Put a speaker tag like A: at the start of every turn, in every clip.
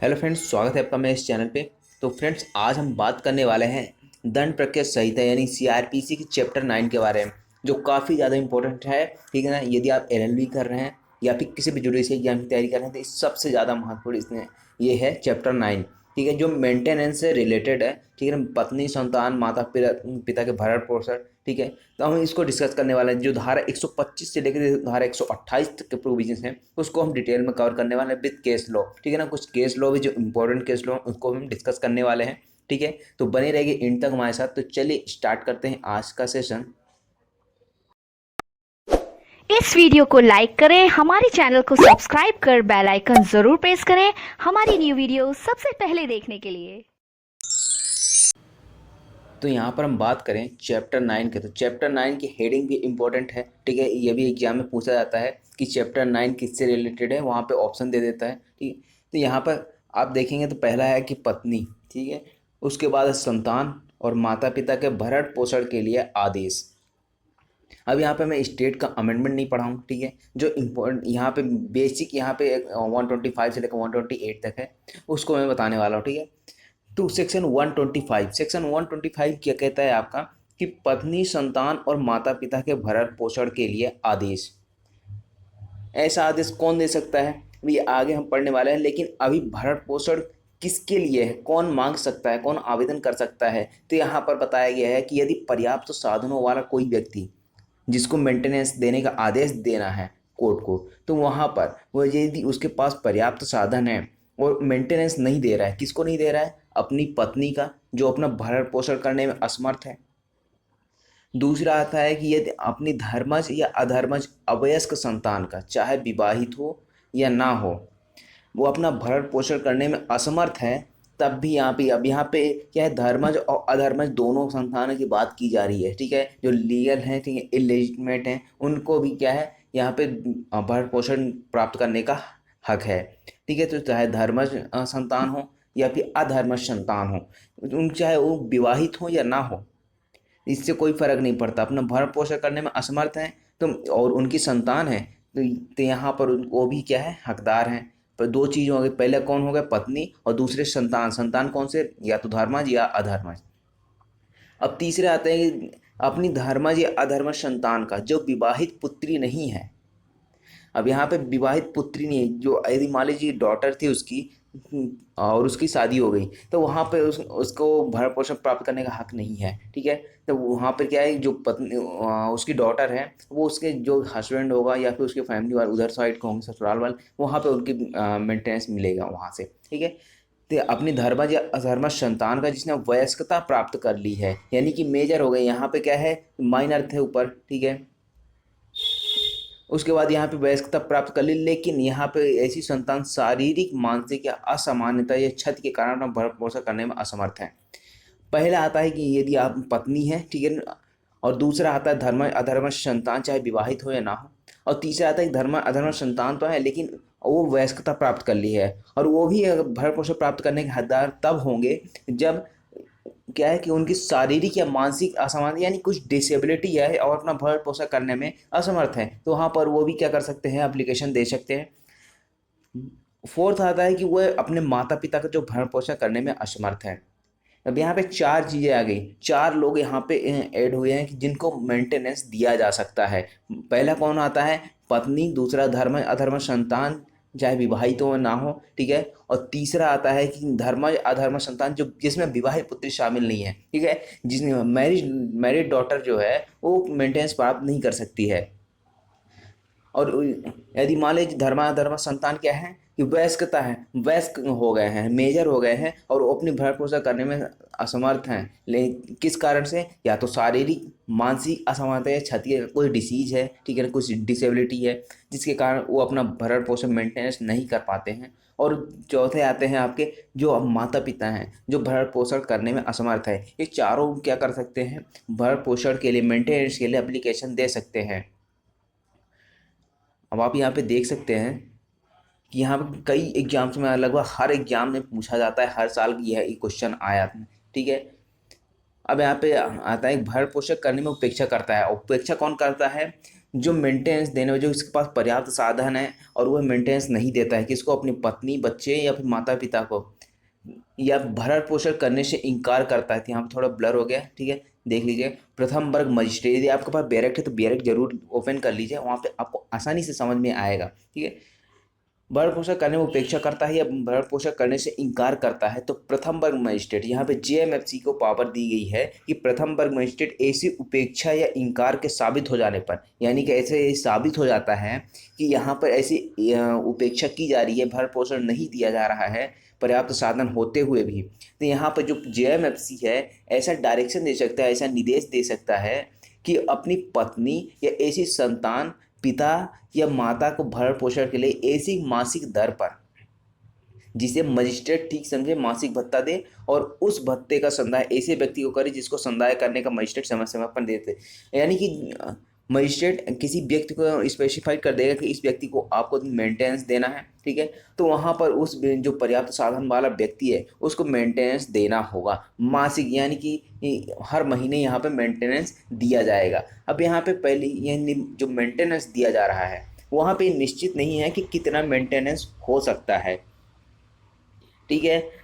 A: Hello friends, स्वागत है आपका मेरे इस चैनल पे। तो फ्रेंड्स, आज हम बात करने वाले हैं दंड प्रक्रिया संहिता यानी सीआरपीसी की चैप्टर 9 के बारे में, जो काफ़ी ज़्यादा इंपॉर्टेंट है। ठीक है ना। यदि आप एलएलबी कर रहे हैं या फिर किसी भी जुडिशल एग्जाम की तैयारी कर रहे हैं तो इस सबसे ज़्यादा महत्वपूर्ण इसमें ये है चैप्टर 9। ठीक है, जो मेंटेनेंस से रिलेटेड है। ठीक है ना, पत्नी, संतान, माता पिता पिता के भरण पोषण। ठीक है, तो हम इसको डिस्कस करने वाले हैं। जो धारा 125 से लेकर धारा 128 तक के प्रोविजन हैं उसको हम डिटेल में कवर करने वाले हैं विद केस लॉ। ठीक है ना, कुछ केस लॉ भी जो इंपॉर्टेंट केस लॉ उसको हम डिस्कस करने वाले हैं। ठीक है, तो बने रहेंगे इन तक हमारे साथ। तो चलिए स्टार्ट करते हैं आज का सेशन।
B: इस वीडियो को लाइक करें, हमारे चैनल को सब्सक्राइब कर बेल आइकन जरूर प्रेस करें हमारी न्यू वीडियो सबसे पहले देखने के लिए।
A: तो यहाँ पर हम बात करें चैप्टर 9 के, तो चैप्टर 9 की हेडिंग भी इम्पोर्टेंट है। ठीक है, ये भी एग्जाम में पूछा जाता है कि चैप्टर 9 किससे रिलेटेड है, वहाँ पे ऑप्शन दे देता है। ठीक है, तो यहाँ पर आप देखेंगे तो पहला है कि पत्नी। ठीक है, उसके बाद है संतान और माता पिता के भरण पोषण के लिए आदेश। अब यहाँ पे मैं स्टेट का अमेंडमेंट नहीं पढ़ा हूँ। ठीक है, जो इम्पोर्टेंट यहाँ पे बेसिक यहाँ पे 125 से लेकर 128 तक है उसको मैं बताने वाला हूँ। ठीक है, तो सेक्शन 125 क्या कहता है आपका कि पत्नी, संतान और माता पिता के भरण पोषण के लिए आदेश। ऐसा आदेश कौन दे सकता है, ये आगे हम पढ़ने वाले हैं। लेकिन अभी भरण पोषण किसके लिए है, कौन मांग सकता है, कौन आवेदन कर सकता है, तो यहाँ पर बताया गया है कि यदि पर्याप्त साधनों वाला कोई व्यक्ति जिसको मेंटेनेंस देने का आदेश देना है कोर्ट को, तो वहाँ पर वो यदि उसके पास पर्याप्त साधन है और मेंटेनेंस नहीं दे रहा है, किसको नहीं दे रहा है, अपनी पत्नी का जो अपना भरण पोषण करने में असमर्थ है। दूसरा आता है कि यदि अपनी धर्मज या अधर्मज अवयस्क संतान का, चाहे विवाहित हो या ना हो, वो अपना भरण पोषण करने में असमर्थ है, तब भी यहाँ पे अब यहाँ पे क्या है, धर्मज और अधर्मज दोनों संतानों की बात की जा रही है। ठीक है, जो लीगल हैं, ठीक है, इलेजिटिमेट हैं, उनको भी क्या है यहाँ पे भरण पोषण प्राप्त करने का हक है। ठीक है, तो चाहे धर्मज संतान हो या फिर अधर्मज संतान हो, उन चाहे वो विवाहित हो या ना हो, इससे कोई फर्क नहीं पड़ता, अपना भरण पोषण करने में असमर्थ हैं तो और उनकी संतान है, तो यहाँ पर वो भी क्या है, हकदार हैं। पर दो चीज़ हो गई, पहले कौन हो गया, पत्नी, और दूसरे संतान। संतान कौन से, या तो धर्मज या अधर्मज। अब तीसरे आते हैं कि अपनी धर्मज या अधर्मज संतान का जो विवाहित पुत्री नहीं है। अब यहाँ पे विवाहित पुत्री नहीं है, जो यदि मान लीजिए डॉटर थी उसकी और उसकी शादी हो गई, तो वहाँ पे उसको भरण पोषण प्राप्त करने का हक नहीं है। ठीक है, तो वहाँ पर क्या है, जो पत्नी उसकी डॉटर है, वो उसके जो हस्बैंड होगा या फिर उसके फैमिली वाले उधर साइड के होंगे, ससुराल वाले, वहाँ पे उनकी मेंटेनेंस मिलेगा वहाँ से। ठीक है, तो अपनी धर्मज या अधर्मज संतान का जिसने वयस्कता प्राप्त कर ली है, यानी कि मेजर हो गए, यहाँ पे क्या है, माइनर थे ऊपर। ठीक है, उसके बाद यहाँ पे वयस्कता प्राप्त कर ली, लेकिन यहाँ पे ऐसी संतान शारीरिक, मानसिक या असामान्यता या क्षति के कारण अपना भरण पोषण करने में असमर्थ है। पहला आता है कि यदि आप पत्नी है, ठीक है, और दूसरा आता है धर्म अधर्म संतान, चाहे विवाहित हो या ना हो, और तीसरा आता है कि धर्म अधर्म संतान तो है लेकिन वो वयस्कता प्राप्त कर ली है, और वो भी भरण पोषण प्राप्त करने के हकदार तब होंगे जब क्या है कि उनकी शारीरिक या मानसिक असमानता यानी कुछ डिसेबिलिटी है और अपना भरण पोषण करने में असमर्थ है, तो वहाँ पर वो भी क्या कर सकते हैं, एप्लीकेशन दे सकते हैं। फोर्थ आता है कि वह अपने माता पिता का जो भरण पोषण करने में असमर्थ है। अब यहाँ पे चार चीज़ें आ गई, चार लोग यहाँ पे ऐड हुए हैं कि जिनको मेंटेनेंस दिया जा सकता है। पहला कौन आता है, पत्नी, दूसरा धर्म अधर्म संतान, चाहे विवाहित हो ना हो। ठीक है, और तीसरा आता है कि धर्म अधर्म संतान जो जिसमें विवाहित पुत्री शामिल नहीं है। ठीक है, जिसने मैरिड डॉटर जो है वो मेंटेनेंस प्राप्त नहीं कर सकती है। और यदि मान लीजिए धर्माधर्म संतान क्या है कि वयस्कता है, वयस्क हो गए हैं, मेजर हो गए हैं और वो अपनी भरण पोषण करने में असमर्थ हैं, लेकिन किस कारण से, या तो शारीरिक, मानसिक असमानता है, क्षति है, कोई डिसीज है, ठीक है, कुछ डिसेबिलिटी है जिसके कारण वो अपना भरण पोषण मेंटेनेंस नहीं कर पाते हैं। और चौथे आते हैं आपके जो माता पिता हैं जो भरण पोषण करने में असमर्थ है। ये चारों क्या कर सकते हैं, भरण पोषण के लिए, मेंटेनेंस के लिए एप्लीकेशन दे सकते हैं। अब आप यहाँ पे देख सकते हैं कि यहाँ पे कई एग्जाम्स में, लगभग हर एग्जाम में पूछा जाता है, हर साल यह क्वेश्चन आया था। ठीक है, अब यहाँ पे आता है भरण पोषण करने में उपेक्षा करता है। उपेक्षा कौन करता है, जो मेंटेनेंस देने जो इसके पास पर्याप्त साधन है और वह मेंटेनेंस नहीं देता है, किसको, अपनी पत्नी, बच्चे या फिर माता पिता को, या भरण पोषण करने से इनकार करता है। तो यहाँ पर थोड़ा ब्लर हो गया, ठीक है, देख लीजिए। प्रथम वर्ग मजिस्ट्रेट, यदि आपके पास बैरक है तो बैरक जरूर ओपन कर लीजिए, वहाँ पे आपको आसानी से समझ में आएगा, ठीक है। भरण पोषण करने में उपेक्षा करता है या भरण पोषण करने से इनकार करता है, तो प्रथम वर्ग मजिस्ट्रेट, यहाँ पे जेएमएफसी को पावर दी गई है कि प्रथम वर्ग मजिस्ट्रेट ऐसी उपेक्षा या इनकार के साबित हो जाने पर, यानी कि ऐसे साबित हो जाता है कि यहाँ पर ऐसी उपेक्षा की जा रही है, भरण पोषण नहीं दिया जा रहा है पर्याप्त साधन होते हुए भी, तो यहाँ पर जो जेएमएफसी है ऐसा डायरेक्शन दे सकता है, ऐसा निर्देश दे सकता है कि अपनी पत्नी या ऐसी संतान, पिता या माता को भरण पोषण के लिए ऐसी मासिक दर पर, जिसे मजिस्ट्रेट ठीक समझे, मासिक भत्ता दे, और उस भत्ते का संदाय ऐसे व्यक्ति को करे जिसको संदाय करने का मजिस्ट्रेट समय समय पर देते। यानी कि मजिस्ट्रेट किसी व्यक्ति को स्पेसिफाइड कर देगा कि इस व्यक्ति को आपको मेंटेनेंस देना है, ठीक है, तो वहाँ पर उस जो पर्याप्त साधन वाला व्यक्ति है उसको मेंटेनेंस देना होगा मासिक, यानी कि हर महीने यहाँ पे मेंटेनेंस दिया जाएगा। अब यहाँ पे पहले ये जो मेंटेनेंस दिया जा रहा है वहाँ पे निश्चित नहीं है कि कितना मेंटेनेंस हो सकता है, ठीक है,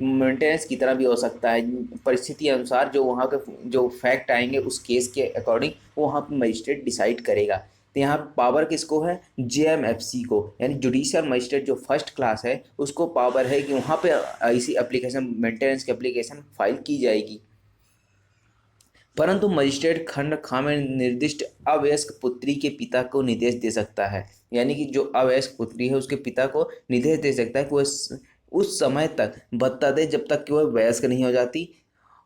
A: मेंटेनेंस कितना भी हो सकता है, परिस्थिति अनुसार जो वहाँ के जो फैक्ट आएंगे उस केस के अकॉर्डिंग वो वहाँ पर मजिस्ट्रेट डिसाइड करेगा। तो यहाँ पावर किसको है, जेएमएफसी को, यानी जुडिशियल मजिस्ट्रेट जो फर्स्ट क्लास है उसको पावर है कि वहाँ पे ऐसी एप्लीकेशन, मेंटेनेंस की एप्लीकेशन फाइल की जाएगी। परंतु मजिस्ट्रेट खंड खा में निर्दिष्ट अवयस्क पुत्री के पिता को निर्देश दे सकता है, यानी कि जो अवयस्क पुत्री है उसके पिता को निर्देश दे सकता है कि वह उस समय तक भत्ता दे जब तक कि वह वयस्क नहीं हो जाती।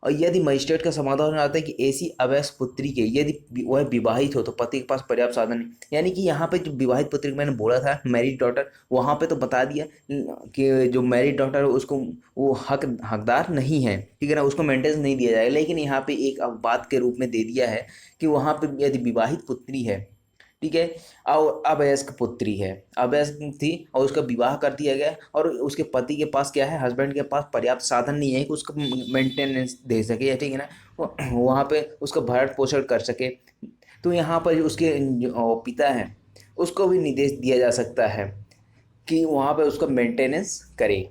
A: और यदि मजिस्ट्रेट का समाधान हो जाता है कि ऐसी अवयस्क पुत्री के, यदि वह विवाहित हो तो पति के पास पर्याप्त साधन नहीं, यानी कि यहाँ पे जो विवाहित पुत्री मैंने बोला था मैरिड डॉटर, वहाँ पे तो बता दिया कि जो मैरिड डॉटर है उसको वो हकदार नहीं है, ठीक है ना, उसको मेंटेनेंस नहीं दिया जाएगा। लेकिन यहाँ पे एक बात के रूप में दे दिया है कि वहाँ पे यदि विवाहित पुत्री है, ठीक है, और अवयस्क पुत्री है, अवयस्क थी और उसका विवाह कर दिया गया और उसके पति के पास क्या है, हस्बैंड के पास पर्याप्त साधन नहीं है कि उसका मेंटेनेंस दे सके, ठीक है ना, वहाँ पे उसका भरण पोषण कर सके, तो यहाँ पर उसके जो पिता हैं उसको भी निर्देश दिया जा सकता है कि वहाँ पे उसका मेंटेनेंस करे,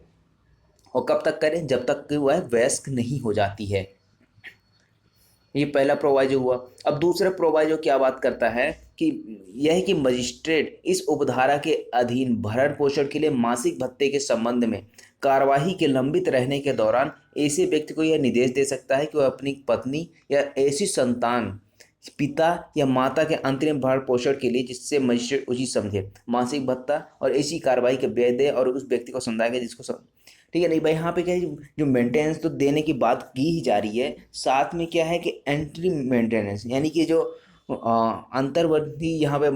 A: और कब तक करे, जब तक कि वह वयस्क नहीं हो जाती है। ये पहला प्रोवाइजो हुआ। अब दूसरा प्रोवाइजो क्या बात करता है कि यह कि मजिस्ट्रेट इस उपधारा के अधीन भरण पोषण के लिए मासिक भत्ते के संबंध में कार्यवाही के लंबित रहने के दौरान ऐसे व्यक्ति को यह निर्देश दे सकता है कि वह अपनी पत्नी या ऐसी संतान, पिता या माता के अंतरिम भरण पोषण के लिए जिससे मजिस्ट्रेट उचित समझे मासिक भत्ता और ऐसी कार्रवाई के व्यय दे और उस व्यक्ति को समझाएगा जिसको ठीक है। नहीं भाई, यहाँ पे क्या है, जो मेंटेनेंस तो देने की बात की ही जा रही है, साथ में क्या है कि एंट्री मेंटेनेंस, यानी कि जो अंतर्वर्ती यहाँ पे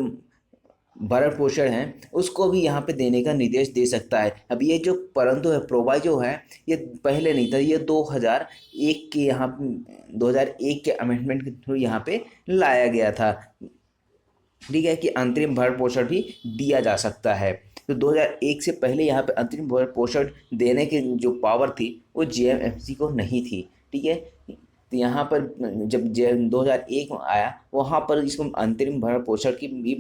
A: भरण पोषण है उसको भी यहाँ पे देने का निर्देश दे सकता है। अब ये जो परंतु है प्रोवाइजो है ये पहले नहीं था, ये 2001 के यहाँ 2001 के अमेंडमेंट के थ्रू यहाँ पे लाया गया था, ठीक है, कि अंतरिम भरण पोषण भी दिया जा सकता है। तो 2001 से पहले यहाँ पे अंतरिम भरण पोषण देने की जो पावर थी वो जेएमएफसी को नहीं थी, ठीक है। तो यहाँ पर जब 2001 में आया वहाँ पर इसको अंतरिम भरण पोषण की भी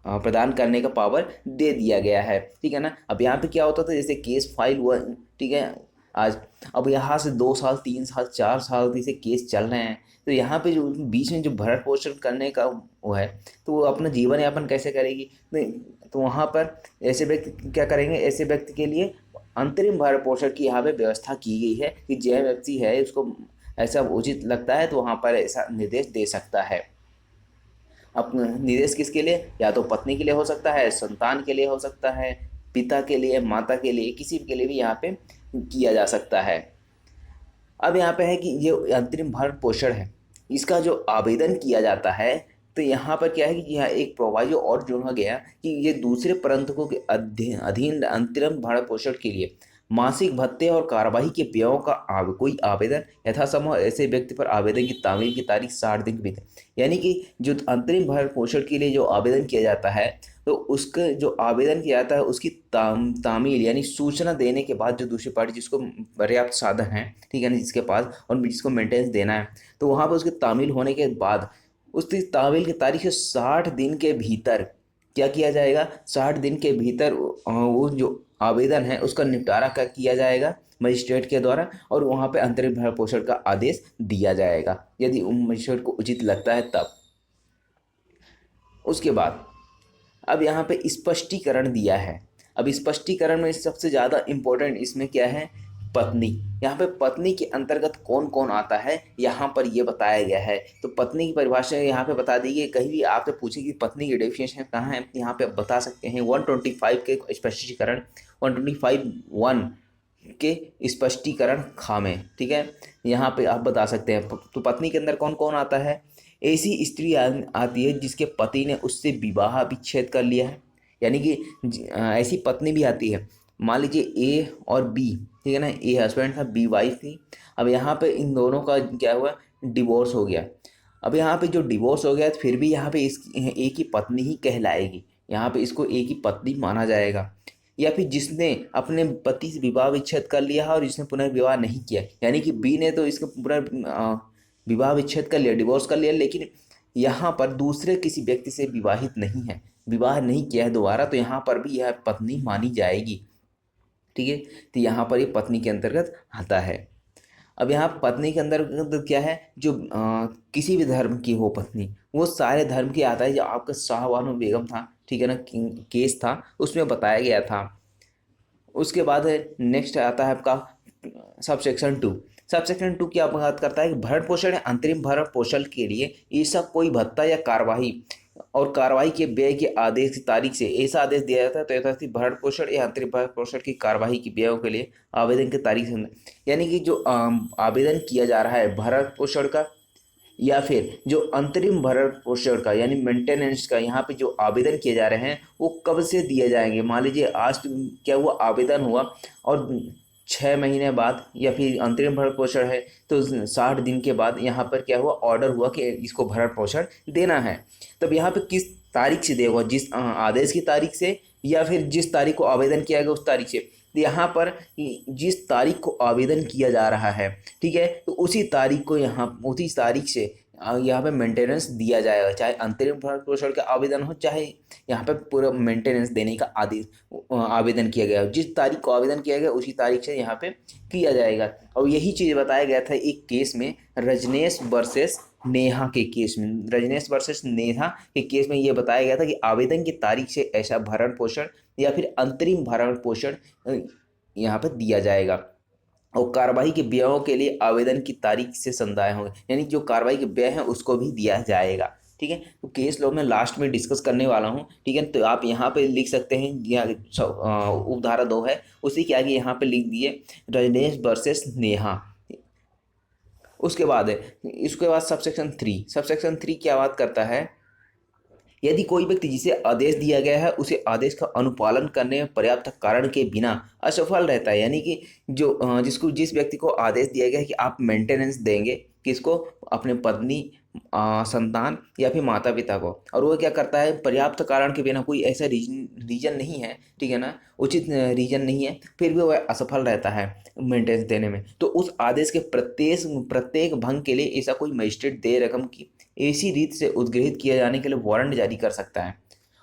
A: प्रदान करने का पावर दे दिया गया है, ठीक है ना। अब यहाँ पे क्या होता था, जैसे केस फाइल हुआ, ठीक है, आज अब यहाँ से 2 साल 3 साल 4 साल जैसे केस चल रहे हैं, तो यहाँ पे जो बीच में जो भरण पोषण करने का वो है तो वो अपना जीवन यापन कैसे करेगी, तो वहाँ पर ऐसे व्यक्ति क्या करेंगे, ऐसे व्यक्ति के लिए अंतरिम भरण पोषण की यहाँ पे व्यवस्था की गई है कि जेएमएफसी है उसको ऐसा उचित लगता है तो वहाँ पर ऐसा निर्देश दे सकता है। अब निर्देश किसके लिए, या तो पत्नी के लिए हो सकता है, संतान के लिए हो सकता है, पिता के लिए, माता के लिए, किसी के लिए भी यहाँ पे किया जा सकता है। अब यहाँ पे है कि ये अंतरिम भरण पोषण है इसका जो आवेदन किया जाता है, तो यहाँ पर क्या है कि यहाँ एक प्रोवाइजो और जोड़ा गया कि ये दूसरे परंतकों के अधीन अंतरिम भरण पोषण के लिए मासिक भत्ते और कार्यवाही के व्ययों का कोई आवेदन यथासंभव ऐसे व्यक्ति पर आवेदन की तामील की तारीख 60 दिन के भीतर, यानी कि जो अंतरिम भरण पोषण के लिए जो आवेदन किया जाता है तो उसका जो आवेदन किया जाता है उसकी तामील यानी सूचना देने के बाद जो दूसरी पार्टी जिसको पर्याप्त साधन है, ठीक है ना, जिसके पास और जिसको मेंटेनेंस देना है, तो वहाँ पर उसकी तामील होने के बाद उसकी तहवील की तारीख से 60 दिन के भीतर क्या किया जाएगा, 60 दिन के भीतर वो जो आवेदन है उसका निपटारा का किया जाएगा मजिस्ट्रेट के द्वारा, और वहाँ पे अंतरिम भरण पोषण का आदेश दिया जाएगा यदि मजिस्ट्रेट को उचित लगता है तब। उसके बाद अब यहाँ पे स्पष्टीकरण दिया है। अब स्पष्टीकरण में सबसे ज़्यादा इम्पोर्टेंट इसमें क्या है, पत्नी। यहाँ पे पत्नी के अंतर्गत कौन कौन आता है यहाँ पर ये बताया गया है। तो पत्नी की परिभाषा यहाँ पे बता दी गई। कहीं भी आपसे पूछे कि पत्नी की डेफिनेशन कहाँ है, यहाँ पे आप बता सकते हैं 125 के स्पष्टीकरण, 125(1) के स्पष्टीकरण खामे, ठीक है, यहाँ पे आप बता सकते हैं। तो पत्नी के अंदर कौन कौन आता है, ऐसी स्त्री आती है जिसके पति ने उससे विवाह विच्छेद कर लिया है, यानी कि ऐसी पत्नी भी आती है। मान लीजिए ए और बी, ठीक है ना, ए हस्बैंड था, बी वाइफ थी। अब यहाँ पे इन दोनों का क्या हुआ, डिवोर्स हो गया। अब यहाँ पे जो डिवोर्स हो गया तो फिर भी यहाँ पे इस ए की पत्नी ही कहलाएगी, यहाँ पे इसको ए की पत्नी माना जाएगा। या फिर जिसने अपने पति से विवाह विच्छेद कर लिया है और जिसने पुनर्विवाह नहीं किया, यानी कि बी ने तो इसका विवाह विच्छेद कर लिया, डिवोर्स कर लिया, लेकिन यहाँ पर दूसरे किसी व्यक्ति से विवाहित नहीं है, विवाह नहीं किया है दोबारा, तो यहाँ पर भी यह पत्नी मानी जाएगी, ठीक है। तो यहाँ पर ये पत्नी के अंतर्गत आता है। अब यहाँ पत्नी के अंदर क्या है, जो किसी भी धर्म की हो पत्नी, वो सारे धर्म की आता है। जो आपका शाहबानो बेगम था, ठीक है ना, केस था, उसमें बताया गया था। उसके बाद है नेक्स्ट आता है आपका सबसेक्शन 2। सबसेक्शन 2 क्या बात करता है कि भरण पोषण या अंतरिम भरण पोषण के लिए ऐसा कोई भत्ता या कार्यवाही और कार्रवाई के व्यय के आदेश की तारीख से ऐसा आदेश दिया जाता है तो यथास्थी भरण पोषण या अंतरिम भरण पोषण की कार्यवाही की व्ययों के लिए आवेदन की तारीख से, यानी कि जो आवेदन किया जा रहा है भरण पोषण का या फिर जो अंतरिम भरण पोषण का यानी मेंटेनेंस का, यहाँ पे जो आवेदन किए जा रहे हैं वो कब से दिए जाएंगे। मान लीजिए आज क्या हुआ, आवेदन हुआ और 6 महीने बाद, या फिर अंतरिम भरण पोषण है तो 60 दिन के बाद यहाँ पर क्या हुआ, ऑर्डर हुआ कि इसको भरण पोषण देना है। तब यहाँ पे किस तारीख से देगा, जिस आदेश की तारीख से या फिर जिस तारीख को आवेदन किया गया उस तारीख से। तो यहाँ पर जिस तारीख को आवेदन किया जा रहा है, ठीक है, तो उसी तारीख को उसी तारीख से यहाँ पे मेंटेनेंस दिया जाएगा, चाहे अंतरिम भरण पोषण का आवेदन हो, चाहे यहाँ पे पूरा मेंटेनेंस देने का आदेश आवेदन किया गया हो। जिस तारीख को आवेदन किया गया उसी तारीख से यहाँ पे किया जाएगा। और यही चीज़ बताया गया था एक केस में, रजनेश वर्सेस नेहा के केस में। रजनेश वर्सेस नेहा के केस में ये बताया गया था कि आवेदन की तारीख से ऐसा भरण पोषण या फिर अंतरिम भरण पोषण यहाँ पर दिया जाएगा। और कार्रवाई के व्ययों के लिए आवेदन की तारीख से संदाय होंगे, यानी जो कार्रवाई के व्यय हैं उसको भी दिया जाएगा, ठीक है। तो केस लॉ में लास्ट में डिस्कस करने वाला हूँ, ठीक है। तो आप यहाँ पे लिख सकते हैं, यहाँ उपधारा 2 है उसी के आगे यहाँ पे लिख दिए रजनेश वर्सेस नेहा। उसके बाद है, इसके बाद सबसेक्शन 3। सबसेक्शन 3 क्या बात करता है, यदि कोई व्यक्ति जिसे आदेश दिया गया है उसे आदेश का अनुपालन करने में पर्याप्त कारण के बिना असफल रहता है, यानी कि जो जिस व्यक्ति को आदेश दिया गया है कि आप मेंटेनेंस देंगे किसको, अपने पत्नी, संतान या फिर माता पिता को, और वो क्या करता है, पर्याप्त कारण के बिना, कोई ऐसा रीजन नहीं है, ठीक है ना, उचित रीजन नहीं है, फिर भी वह असफल रहता है मेंटेनेंस देने में, तो उस आदेश के प्रत्येक भंग के लिए ऐसा कोई मजिस्ट्रेट देय रकम की ऐसी रीत से उद्ग्रहित किया जाने के लिए वारंट जारी कर सकता है।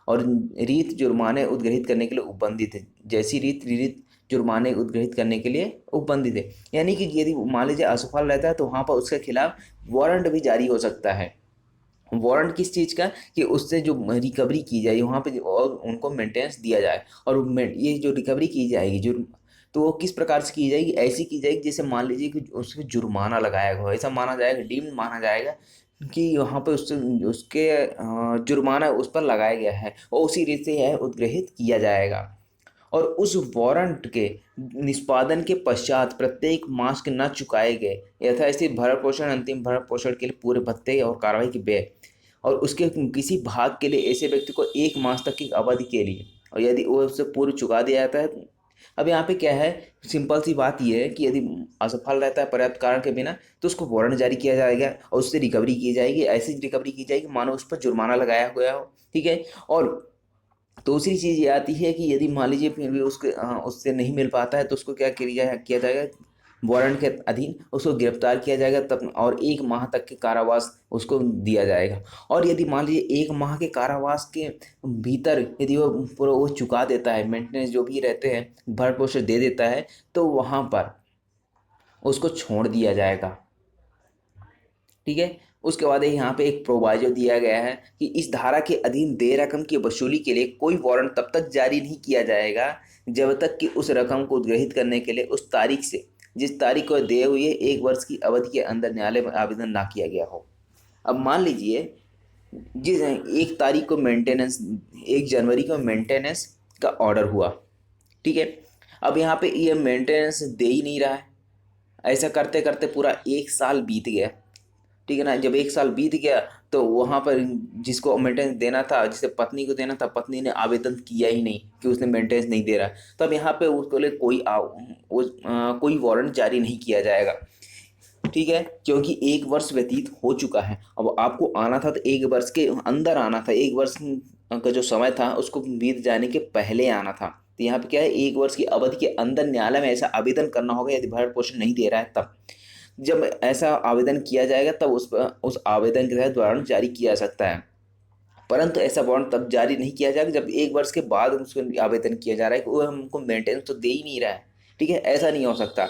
A: और रीत जुर्माने उद्ग्रहित करने के लिए उपबंधित है, जैसी रीत जुर्माने उद्ग्रहित करने के लिए उपबंधित है, यानी कि यदि मान लीजिए असफल रहता है तो वहाँ पर उसके खिलाफ वारंट भी जारी हो सकता है। वारंट किस चीज़ का, कि उससे जो रिकवरी की जाए वहाँ पे और उनको मेंटेनेंस दिया जाए, और ये जो रिकवरी की जाएगी तो वो किस प्रकार से की जाएगी, ऐसी की जाएगी जैसे मान लीजिए कि उसको जुर्माना लगाया गया हो, ऐसा माना जाएगा, डीम्ड माना जाएगा कि वहाँ पे उसके जुर्माना उस पर लगाया गया है और उसी रीत से यह उद्ग्रहित किया जाएगा। और उस वारंट के निष्पादन के पश्चात प्रत्येक मास के न चुकाए गए यथास्थिति भरण पोषण, अंतिम भरण पोषण के लिए पूरे भत्ते और कार्रवाई के व्यय, और उसके किसी भाग के लिए ऐसे व्यक्ति को 1 मास तक की अवधि के लिए, और यदि वो उससे पूर्व चुका दिया जाता है। अब यहाँ पे क्या है, सिंपल सी बात ये है कि यदि असफल रहता है पर्याप्त कारण के बिना तो उसको वारंट जारी किया जाएगा और उससे रिकवरी की जाएगी, ऐसी रिकवरी की जाएगी मानो उस पर जुर्माना लगाया गया हो, ठीक है। और दूसरी चीज़ ये आती है कि यदि मान लीजिए फिर भी उससे नहीं मिल पाता है तो उसको क्या किया जाएगा, वारंट के अधीन उसको गिरफ्तार किया जाएगा तब, और 1 माह तक के कारावास उसको दिया जाएगा। और यदि मान लीजिए 1 माह के कारावास के भीतर यदि वो पूरा वो चुका देता है, मेंटेनेंस जो भी रहते हैं भरण पोषण दे देता है, तो वहाँ पर उसको छोड़ दिया जाएगा। ठीक है। उसके बाद यहाँ पे एक प्रोवाइजो दिया गया है कि इस धारा के अधीन देय रकम की वसूली के लिए कोई वारंट तब तक जारी नहीं किया जाएगा जब तक कि उस रकम को उद्ग्रहित करने के लिए उस तारीख से जिस तारीख को देय हुई है 1 वर्ष की अवधि के अंदर न्यायालय में आवेदन ना किया गया हो। अब मान लीजिए जिस 1 तारीख को मेंटेनेंस, 1 जनवरी को मेंटेनेंस का ऑर्डर हुआ, ठीक है। अब यहाँ पे ये मेंटेनेंस दे ही नहीं रहा है, ऐसा करते करते पूरा 1 साल बीत गया, ठीक है ना। जब 1 साल बीत गया तो वहाँ पर जिसको मेंटेनेंस देना था, जिसे पत्नी को देना था, पत्नी ने आवेदन किया ही नहीं कि उसने मेंटेनेंस नहीं दे रहा, तब यहाँ पे उसके लिए कोई वारंट जारी नहीं किया जाएगा, ठीक है, क्योंकि 1 वर्ष व्यतीत हो चुका है। अब आपको आना था तो 1 वर्ष के अंदर आना था, 1 वर्ष का जो समय था उसको बीत जाने के पहले आना था। तो यहाँ पे क्या है, 1 वर्ष की अवधि के अंदर न्यायालय में ऐसा आवेदन करना होगा यदि भरण पोषण नहीं दे रहा है तब। जब ऐसा आवेदन किया जाएगा तब उस आवेदन के तहत वारंट जारी किया जा सकता है, परंतु ऐसा वारंट तब जारी नहीं किया जाएगा जब 1 वर्ष के बाद उसको आवेदन किया जा रहा है कि वो हमको मेंटेनेंस तो दे ही नहीं रहा है, ठीक है। ऐसा नहीं हो सकता,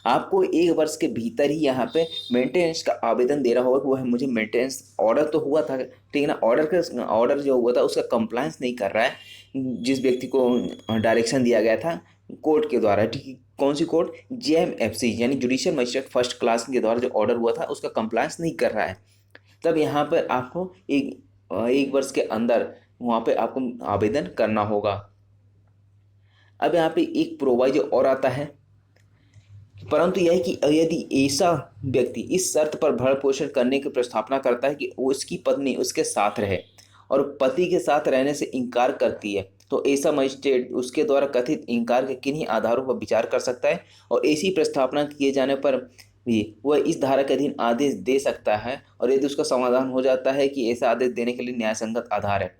A: आपको 1 वर्ष के भीतर ही यहाँ पे मेंटेनेंस का आवेदन देना होगा कि वह मुझे मेंटेनेंस ऑर्डर तो हुआ था, ठीक है ना, ऑर्डर जो हुआ था उसका कंप्लायंस नहीं कर रहा है, जिस व्यक्ति को डायरेक्शन दिया गया था कोर्ट के द्वारा, ठीक है। कौन सी कोर्ट, JMFC यानी जुडिशियल मजिस्ट्रेट फर्स्ट क्लास के द्वारा जो ऑर्डर हुआ था उसका कंप्लायंस नहीं कर रहा है, तब यहाँ पर आपको 1 वर्ष के अंदर वहाँ पे आपको आवेदन करना होगा। अब यहाँ पे एक प्रोवाइजो और आता है, परंतु यह है कि यदि ऐसा व्यक्ति इस शर्त पर भरण पोषण करने की प्रस्तावना करता है कि उसकी पत्नी उसके साथ रहे और पति के साथ रहने से इनकार करती है, तो ऐसा मजिस्ट्रेट उसके द्वारा कथित इनकार के किन्हीं आधारों पर विचार कर सकता है और ऐसी प्रस्तावना किए जाने पर भी वह इस धारा के अधीन आदेश दे सकता है, और यदि उसका समाधान हो जाता है कि ऐसा आदेश देने के लिए न्यायसंगत आधार है।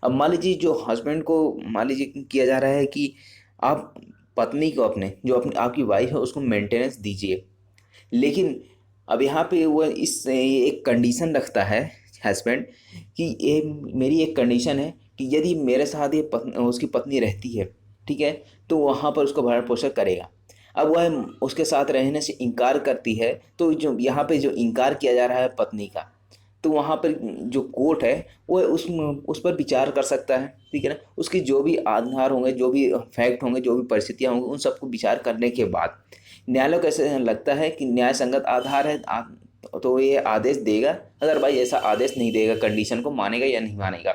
A: अब मान लीजिए जो हस्बैंड को मान लीजिए किया जा रहा है कि आप पत्नी को अपनी आपकी वाइफ है उसको मेंटेनेंस दीजिए, लेकिन अब यहाँ पे वो एक कंडीशन रखता है हस्बैंड कि ये मेरी एक कंडीशन है कि यदि मेरे साथ उसकी पत्नी रहती है, ठीक है, तो वहाँ पर उसको भरण पोषण करेगा। अब वह उसके साथ रहने से इनकार करती है, तो जो यहाँ पे जो इनकार किया जा रहा है पत्नी का, तो वहाँ पर जो कोर्ट है वो उस पर विचार कर सकता है, ठीक है ना। उसकी जो भी आधार होंगे, जो भी फैक्ट होंगे, जो भी परिस्थितियाँ होंगी, उन सबको विचार करने के बाद न्यायालय को ऐसे लगता है कि न्याय संगत आधार है तो ये आदेश देगा, अदरवाइज ऐसा आदेश नहीं देगा, कंडीशन को मानेगा या नहीं मानेगा,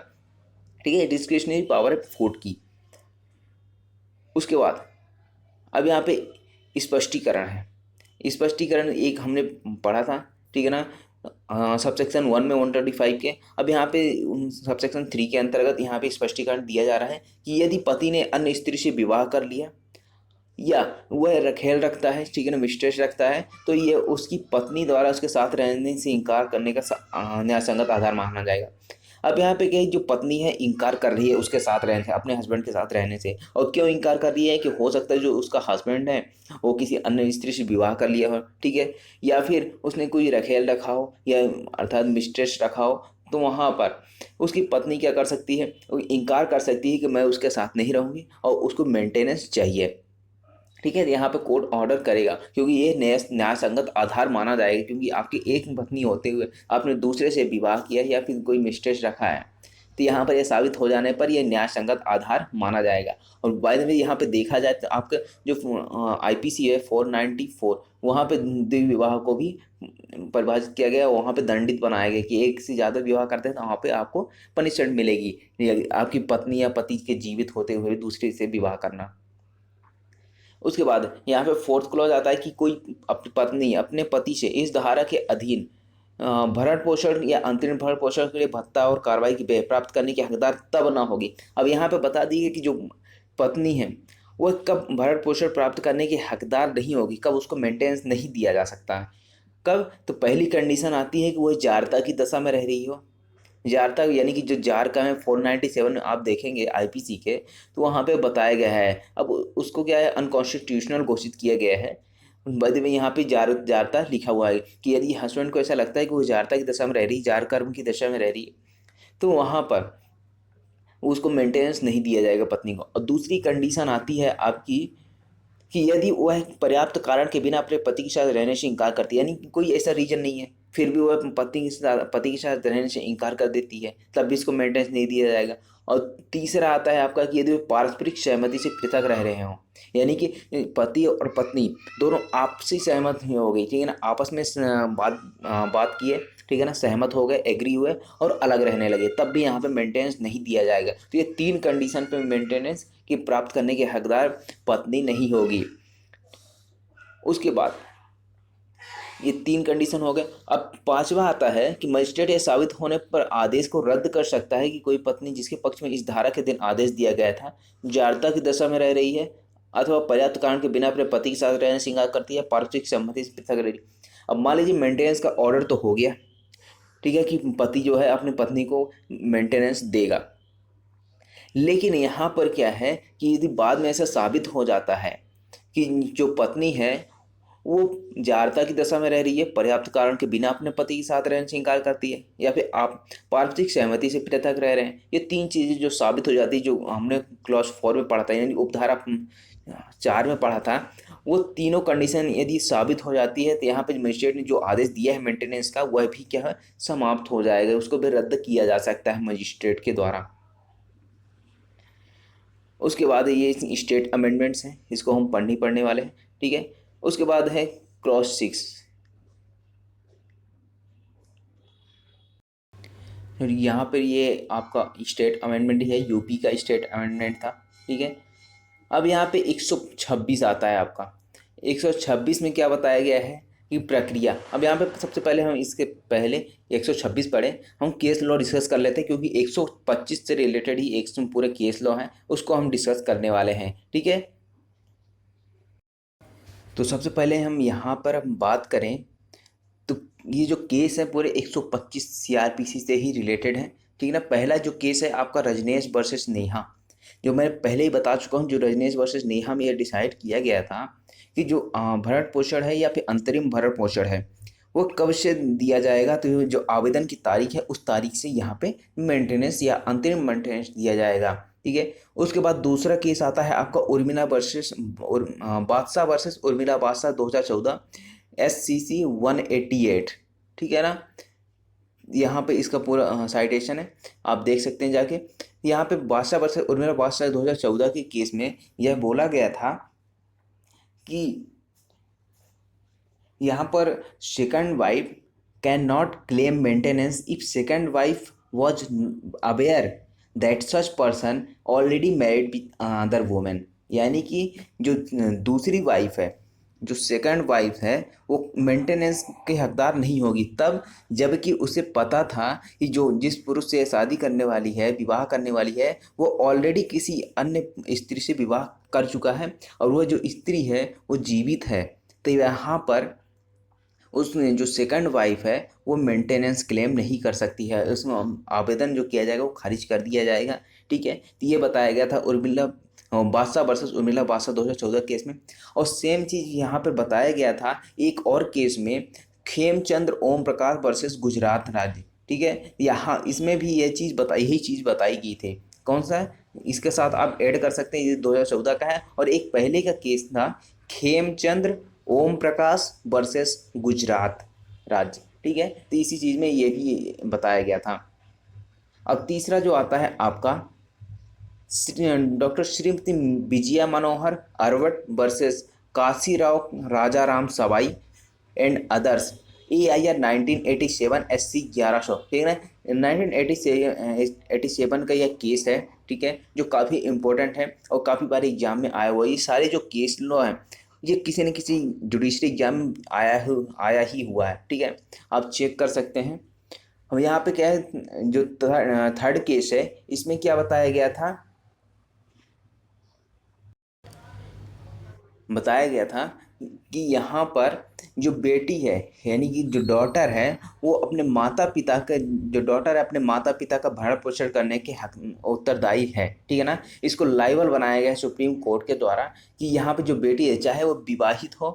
A: ठीक है। डिस्क्रिशनरी पावर है कोर्ट की। उसके बाद अब यहाँ पे स्पष्टीकरण है। स्पष्टीकरण एक हमने पढ़ा था, ठीक है ना, सबसेक्शन 1 में 125 के। अब यहाँ पे सबसेक्शन 3 के अंतर्गत यहाँ पे स्पष्टीकरण दिया जा रहा है कि यदि पति ने अन्य स्त्री से विवाह कर लिया या वह रखेल रखता है, ठीक है ना, मिस्ट्रेस रखता है, तो ये उसकी पत्नी द्वारा उसके साथ रहने से इनकार करने का न्यायसंगत आधार माना जाएगा। अब यहाँ पे क्या है, जो पत्नी है इनकार कर रही है उसके साथ रहने से, अपने हस्बैंड के साथ रहने से, और क्यों इनकार कर रही है कि हो सकता है जो उसका हस्बैंड है वो किसी अन्य स्त्री से विवाह कर लिया हो, ठीक है, या फिर उसने कोई रखेल रखा हो या अर्थात मिस्ट्रेस रखा हो, तो वहाँ पर उसकी पत्नी क्या कर सकती है, वो इनकार कर सकती है कि मैं उसके साथ नहीं रहूँगी और उसको मेंटेनेंस चाहिए, ठीक है। यहाँ पे कोर्ट ऑर्डर करेगा क्योंकि ये न्याय संगत आधार माना जाएगा, क्योंकि आपकी एक पत्नी होते हुए आपने दूसरे से विवाह किया या फिर कोई मिस्ट्रेस रखा है, तो यहाँ पर यह साबित हो जाने पर यह न्याय संगत आधार माना जाएगा। और बाद में यहाँ पे देखा जाए तो आपका जो IPC है 494, वहाँ पे द्वितीय विवाह को भी परिभाषित किया गया, वहाँ पे दंडित बनाया गया कि एक से ज़्यादा विवाह करते हैं तो वहाँ पे आपको पनिशमेंट मिलेगी, आपकी पत्नी या पति के जीवित होते हुए दूसरे से विवाह करना। उसके बाद यहाँ पे 4th क्लॉज आता है कि कोई अपनी पत्नी अपने पति से इस धारा के अधीन भरण पोषण या अंतरिम भरण पोषण के लिए भत्ता और कार्रवाई की व्यय प्राप्त करने की हकदार तब ना होगी। अब यहाँ पे बता दिए कि जो पत्नी है वह कब भरण पोषण प्राप्त करने की हकदार नहीं होगी, कब उसको मेंटेनेंस नहीं दिया जा सकता है। कब, तो पहली कंडीशन आती है कि वह जारता की दशा में रह रही हो। जारता यानी कि जो जार का है 497 आप देखेंगे IPC के, तो वहाँ पे बताया गया है। अब उसको क्या है, अनकॉन्स्टिट्यूशनल घोषित किया गया है, बाद में यहाँ पे जारता लिखा हुआ है कि यदि हस्बैंड को ऐसा लगता है कि वो जारता की दशा में रह रही, जार कर्म की दशा में रह रही है, तो वहाँ पर उसको मेंटेनेंस नहीं दिया जाएगा पत्नी को। और दूसरी कंडीशन आती है आपकी कि यदि वह पर्याप्त कारण के बिना अपने पति के साथ रहने से इनकार करती है, यानी कि कोई ऐसा रीजन नहीं है, फिर भी वह पति के साथ रहने से इनकार कर देती है, तब भी इसको मेंटेनेंस नहीं दिया जाएगा। और तीसरा आता है आपका कि यदि वे पारस्परिक सहमति से पृथक रह रहे हों, यानी कि पति और पत्नी दोनों आपसी सहमत हो गई, ठीक है ना, आपस में बात की है, ठीक है ना, सहमत हो गए, एग्री हुए और अलग रहने लगे, तब भी यहाँ पे मेंटेनेंस नहीं दिया जाएगा। तो ये 3 कंडीशन पे मेंटेनेंस की प्राप्त करने के हकदार पत्नी नहीं होगी। उसके बाद ये 3 कंडीशन हो गए। अब 5वां आता है कि मजिस्ट्रेट यह साबित होने पर आदेश को रद्द कर सकता है कि कोई पत्नी जिसके पक्ष में इस धारा के दिन आदेश दिया गया था जारता की दशा में रह रही है अथवा पर्याप्त कारण के बिना अपने पति के साथ रहने से इंकार करती है, पारस्परिक सहमति से पृथक रह रही। अब मान लीजिए मेंटेनेंस का ऑर्डर तो हो गया, ठीक है, कि पति जो है अपनी पत्नी को मेंटेनेंस देगा, लेकिन यहाँ पर क्या है कि यदि बाद में ऐसा साबित हो जाता है कि जो पत्नी है वो जारता की दशा में रह रही है, पर्याप्त कारण के बिना अपने पति के साथ रहने से इंकार करती है, या फिर आप पारस्परिक सहमति से पृथक रह रहे हैं, ये 3 चीज़ें जो साबित हो जाती है, जो हमने क्लॉज 4 में पढ़ा था, यानी उपधारा 4 में पढ़ा था, वो तीनों कंडीशन यदि साबित हो जाती है तो यहाँ पे मजिस्ट्रेट ने जो आदेश दिया है मेंटेनेंस का वह भी क्या है, समाप्त हो जाएगा, उसको भी रद्द किया जा सकता है मजिस्ट्रेट के द्वारा। उसके बाद ये स्टेट अमेंडमेंट्स हैं, इसको हम पढ़ने वाले हैं, ठीक है। उसके बाद है क्लॉज 6, यहाँ पर ये आपका स्टेट अमेंडमेंट है, यूपी का स्टेट अमेंडमेंट था, ठीक है। अब यहाँ पे 126 आता है आपका। 126 में क्या बताया गया है कि प्रक्रिया, अब यहाँ पे सबसे पहले हम इसके पहले 126 पढ़े, हम केस लॉ डिस्कस कर लेते हैं, क्योंकि 125 से रिलेटेड ही एक पूरे केस लॉ हैं, उसको हम डिस्कस करने वाले हैं, ठीक है। तो सबसे पहले हम यहाँ पर हम बात करें तो ये जो केस है पूरे 125 सीआरपीसी से ही रिलेटेड है, ठीक है ना। पहला जो केस है आपका रजनेश वर्सेस नेहा, जो मैं पहले ही बता चुका हूँ, जो रजनेश वर्सेस नेहा में ये डिसाइड किया गया था कि जो भरण पोषण है या फिर अंतरिम भरण पोषण है वो कब से दिया जाएगा, तो जो आवेदन की तारीख है उस तारीख से यहाँ पे मेंटेनेंस या अंतरिम मेंटेनेंस दिया जाएगा, ठीक है। उसके बाद दूसरा केस आता है आपका उर्मिला वर्सेस बादशाह वर्सेस उर्मिला बादशाह 2014 SCC 188, ठीक है ना। यहाँ पे इसका पूरा साइटेशन है, आप देख सकते हैं जाके। यहाँ पे बादशाह वर्सेस उर्मिला बादशाह 2014 के केस में यह बोला गया था कि यहाँ पर second wife can not claim maintenance if second wife was aware that such person already married with other women, यानी कि जो दूसरी वाइफ है, जो सेकंड वाइफ है, वो मेंटेनेंस के हकदार नहीं होगी तब जबकि उसे पता था कि जो जिस पुरुष से शादी करने वाली है, विवाह करने वाली है, वो ऑलरेडी किसी अन्य स्त्री से विवाह कर चुका है और वह जो स्त्री है वो जीवित है। तो यहाँ पर उसने जो सेकंड वाइफ है वो मेंटेनेंस क्लेम नहीं कर सकती है, उसमें आवेदन जो किया जाएगा वो खारिज कर दिया जाएगा, ठीक है। तो ये बताया गया था उर्मिला बादशाह वर्सेस उर्मिला बादशाह 2014 केस में। और सेम चीज़ यहाँ पर बताया गया था एक और केस में, खेमचंद्र ओम प्रकाश वर्सेस गुजरात राज्य, ठीक है। यहाँ इसमें भी यही चीज़ बताई गई थी। कौन सा है, इसके साथ आप ऐड कर सकते हैं, ये 2014 का है। और एक पहले का केस था खेमचंद्र ओम प्रकाश वर्सेस गुजरात राज्य, ठीक है। तो इसी चीज़ में ये भी बताया गया था। अब तीसरा जो आता है आपका doctor Shrimati Vijaya Manohar Arbat versus Kashirao Rajaram Sawai and others AIR 1987 SC 1100, ठीक है ना। 1987 का यह केस है, ठीक है, जो काफ़ी इम्पोर्टेंट है और काफ़ी बार एग्जाम में आया हुआ है। ये सारे जो केस लॉ हैं ये किसी न किसी जुडिशरी एग्जाम में आया ही हुआ है, ठीक है, आप चेक कर सकते हैं। हम यहाँ पे क्या है, जो थर्ड केस है इसमें क्या बताया गया था, बताया गया था कि यहाँ पर जो बेटी है यानी कि जो डॉटर है वो अपने माता पिता का, जो डॉटर है अपने माता पिता का भरण पोषण करने के हक उत्तरदायी है, ठीक है ना। इसको लाइबल बनाया गया है सुप्रीम कोर्ट के द्वारा कि यहाँ पे जो बेटी है चाहे वो विवाहित हो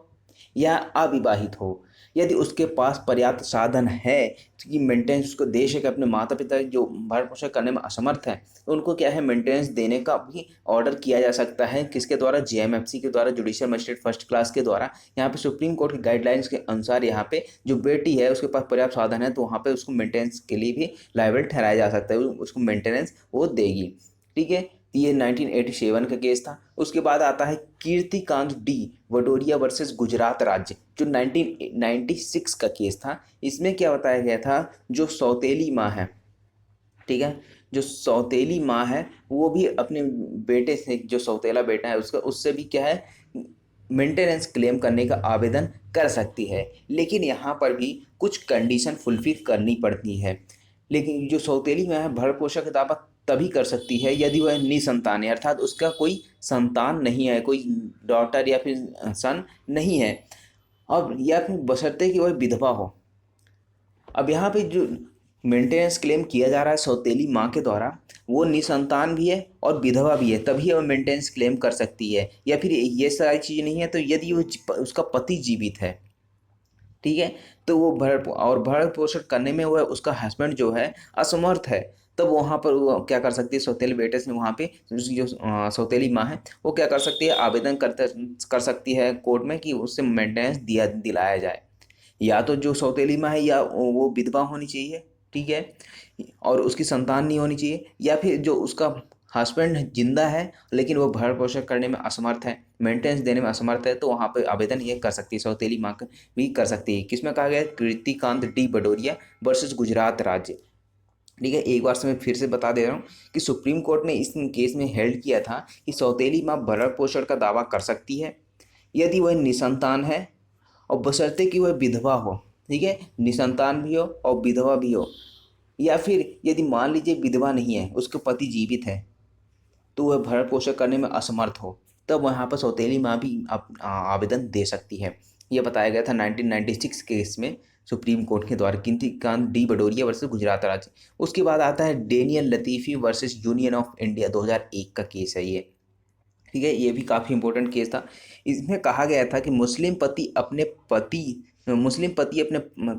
A: या अविवाहित हो। यदि उसके पास पर्याप्त साधन है कि मेंटेनेंस उसको दे सके, अपने माता पिता जो भरण पोषण करने में असमर्थ हैं, तो उनको क्या है मेंटेनेंस देने का भी ऑर्डर किया जा सकता है। किसके द्वारा? जेएमएफसी के द्वारा, जुडिशियल मजिस्ट्रेट फर्स्ट क्लास के द्वारा। यहाँ पे सुप्रीम कोर्ट की गाइडलाइंस के अनुसार यहाँ पे जो बेटी है उसके पास पर्याप्त साधन है, तो वहाँ पे उसको मेंटेनेंस के लिए भी लायबल ठहराया जा सकता है, उसको मेंटेनेंस वो देगी। ठीक है, ये 1987 का केस था। उसके बाद आता है कीर्तिकांत डी वडोरिया वर्सेस गुजरात राज्य, जो 1996 का केस था। इसमें क्या बताया गया था, जो सौतेली माँ है, ठीक है, जो सौतेली माँ है वो भी अपने बेटे से, जो सौतेला बेटा है उसका, उससे भी क्या है मेंटेनेंस क्लेम करने का आवेदन कर सकती है। लेकिन यहाँ पर भी कुछ कंडीशन फुलफिल करनी पड़ती है। लेकिन जो सौतेली माँ है भरण पोषण का दावा तभी कर सकती है यदि वह निसंतान है, अर्थात उसका कोई संतान नहीं है, कोई डॉटर या फिर सन नहीं है, अब या फिर बशर्ते कि वह विधवा हो। अब यहाँ पे जो मेंटेनेंस क्लेम किया जा रहा है सौतेली माँ के द्वारा, वो निसंतान भी है और विधवा भी है, तभी वो मेंटेनेंस क्लेम कर सकती है। या फिर ये सारी चीज़ नहीं है तो यदि वो उसका पति जीवित है, ठीक है, तो वो भरण पोषण करने में वह उसका हस्बैंड जो है असमर्थ है, तब वहाँ पर वो क्या कर सकती है, सौतेली बेटे से वहाँ पे उसकी जो सौतेली माँ है वो क्या कर सकती है, आवेदन कर सकती है कोर्ट में कि उससे मेंटेनेंस दिलाया जाए। या तो जो सौतेली माँ है या वो विधवा होनी चाहिए, ठीक है, और उसकी संतान नहीं होनी चाहिए, या फिर जो उसका हस्बैंड जिंदा है लेकिन वो भरण पोषण करने में असमर्थ है, मेंटेनेंस देने में असमर्थ है, तो वहाँ पे आवेदन ये कर सकती है, सौतेली माँ भी कर सकती है। किसमें कहा गया है? कीर्तिकांत डी बडोरिया वर्सेस गुजरात राज्य। ठीक है, एक बार से मैं फिर से बता दे रहा हूँ कि सुप्रीम कोर्ट ने इस केस में हेल्ड किया था कि सौतेली माँ भरण पोषण का दावा कर सकती है यदि वह निसंतान है और बशर्ते कि वह विधवा हो। ठीक है, निसंतान भी हो और विधवा भी हो, या फिर यदि मान लीजिए विधवा नहीं है, उसके पति जीवित है, तो वह भरण पोषण करने में असमर्थ हो, तब वहाँ पर सौतेली माँ भी आवेदन दे सकती है। यह बताया गया था 1996 केस में सुप्रीम कोर्ट के द्वारा, कीर्तिकांत डी बडोरिया वर्सेस गुजरात राज्य। उसके बाद आता है Daniel Latifi versus union of India, 2001 का केस है ये। ठीक है, ये भी काफ़ी इंपॉर्टेंट केस था। इसमें कहा गया था कि मुस्लिम पति अपने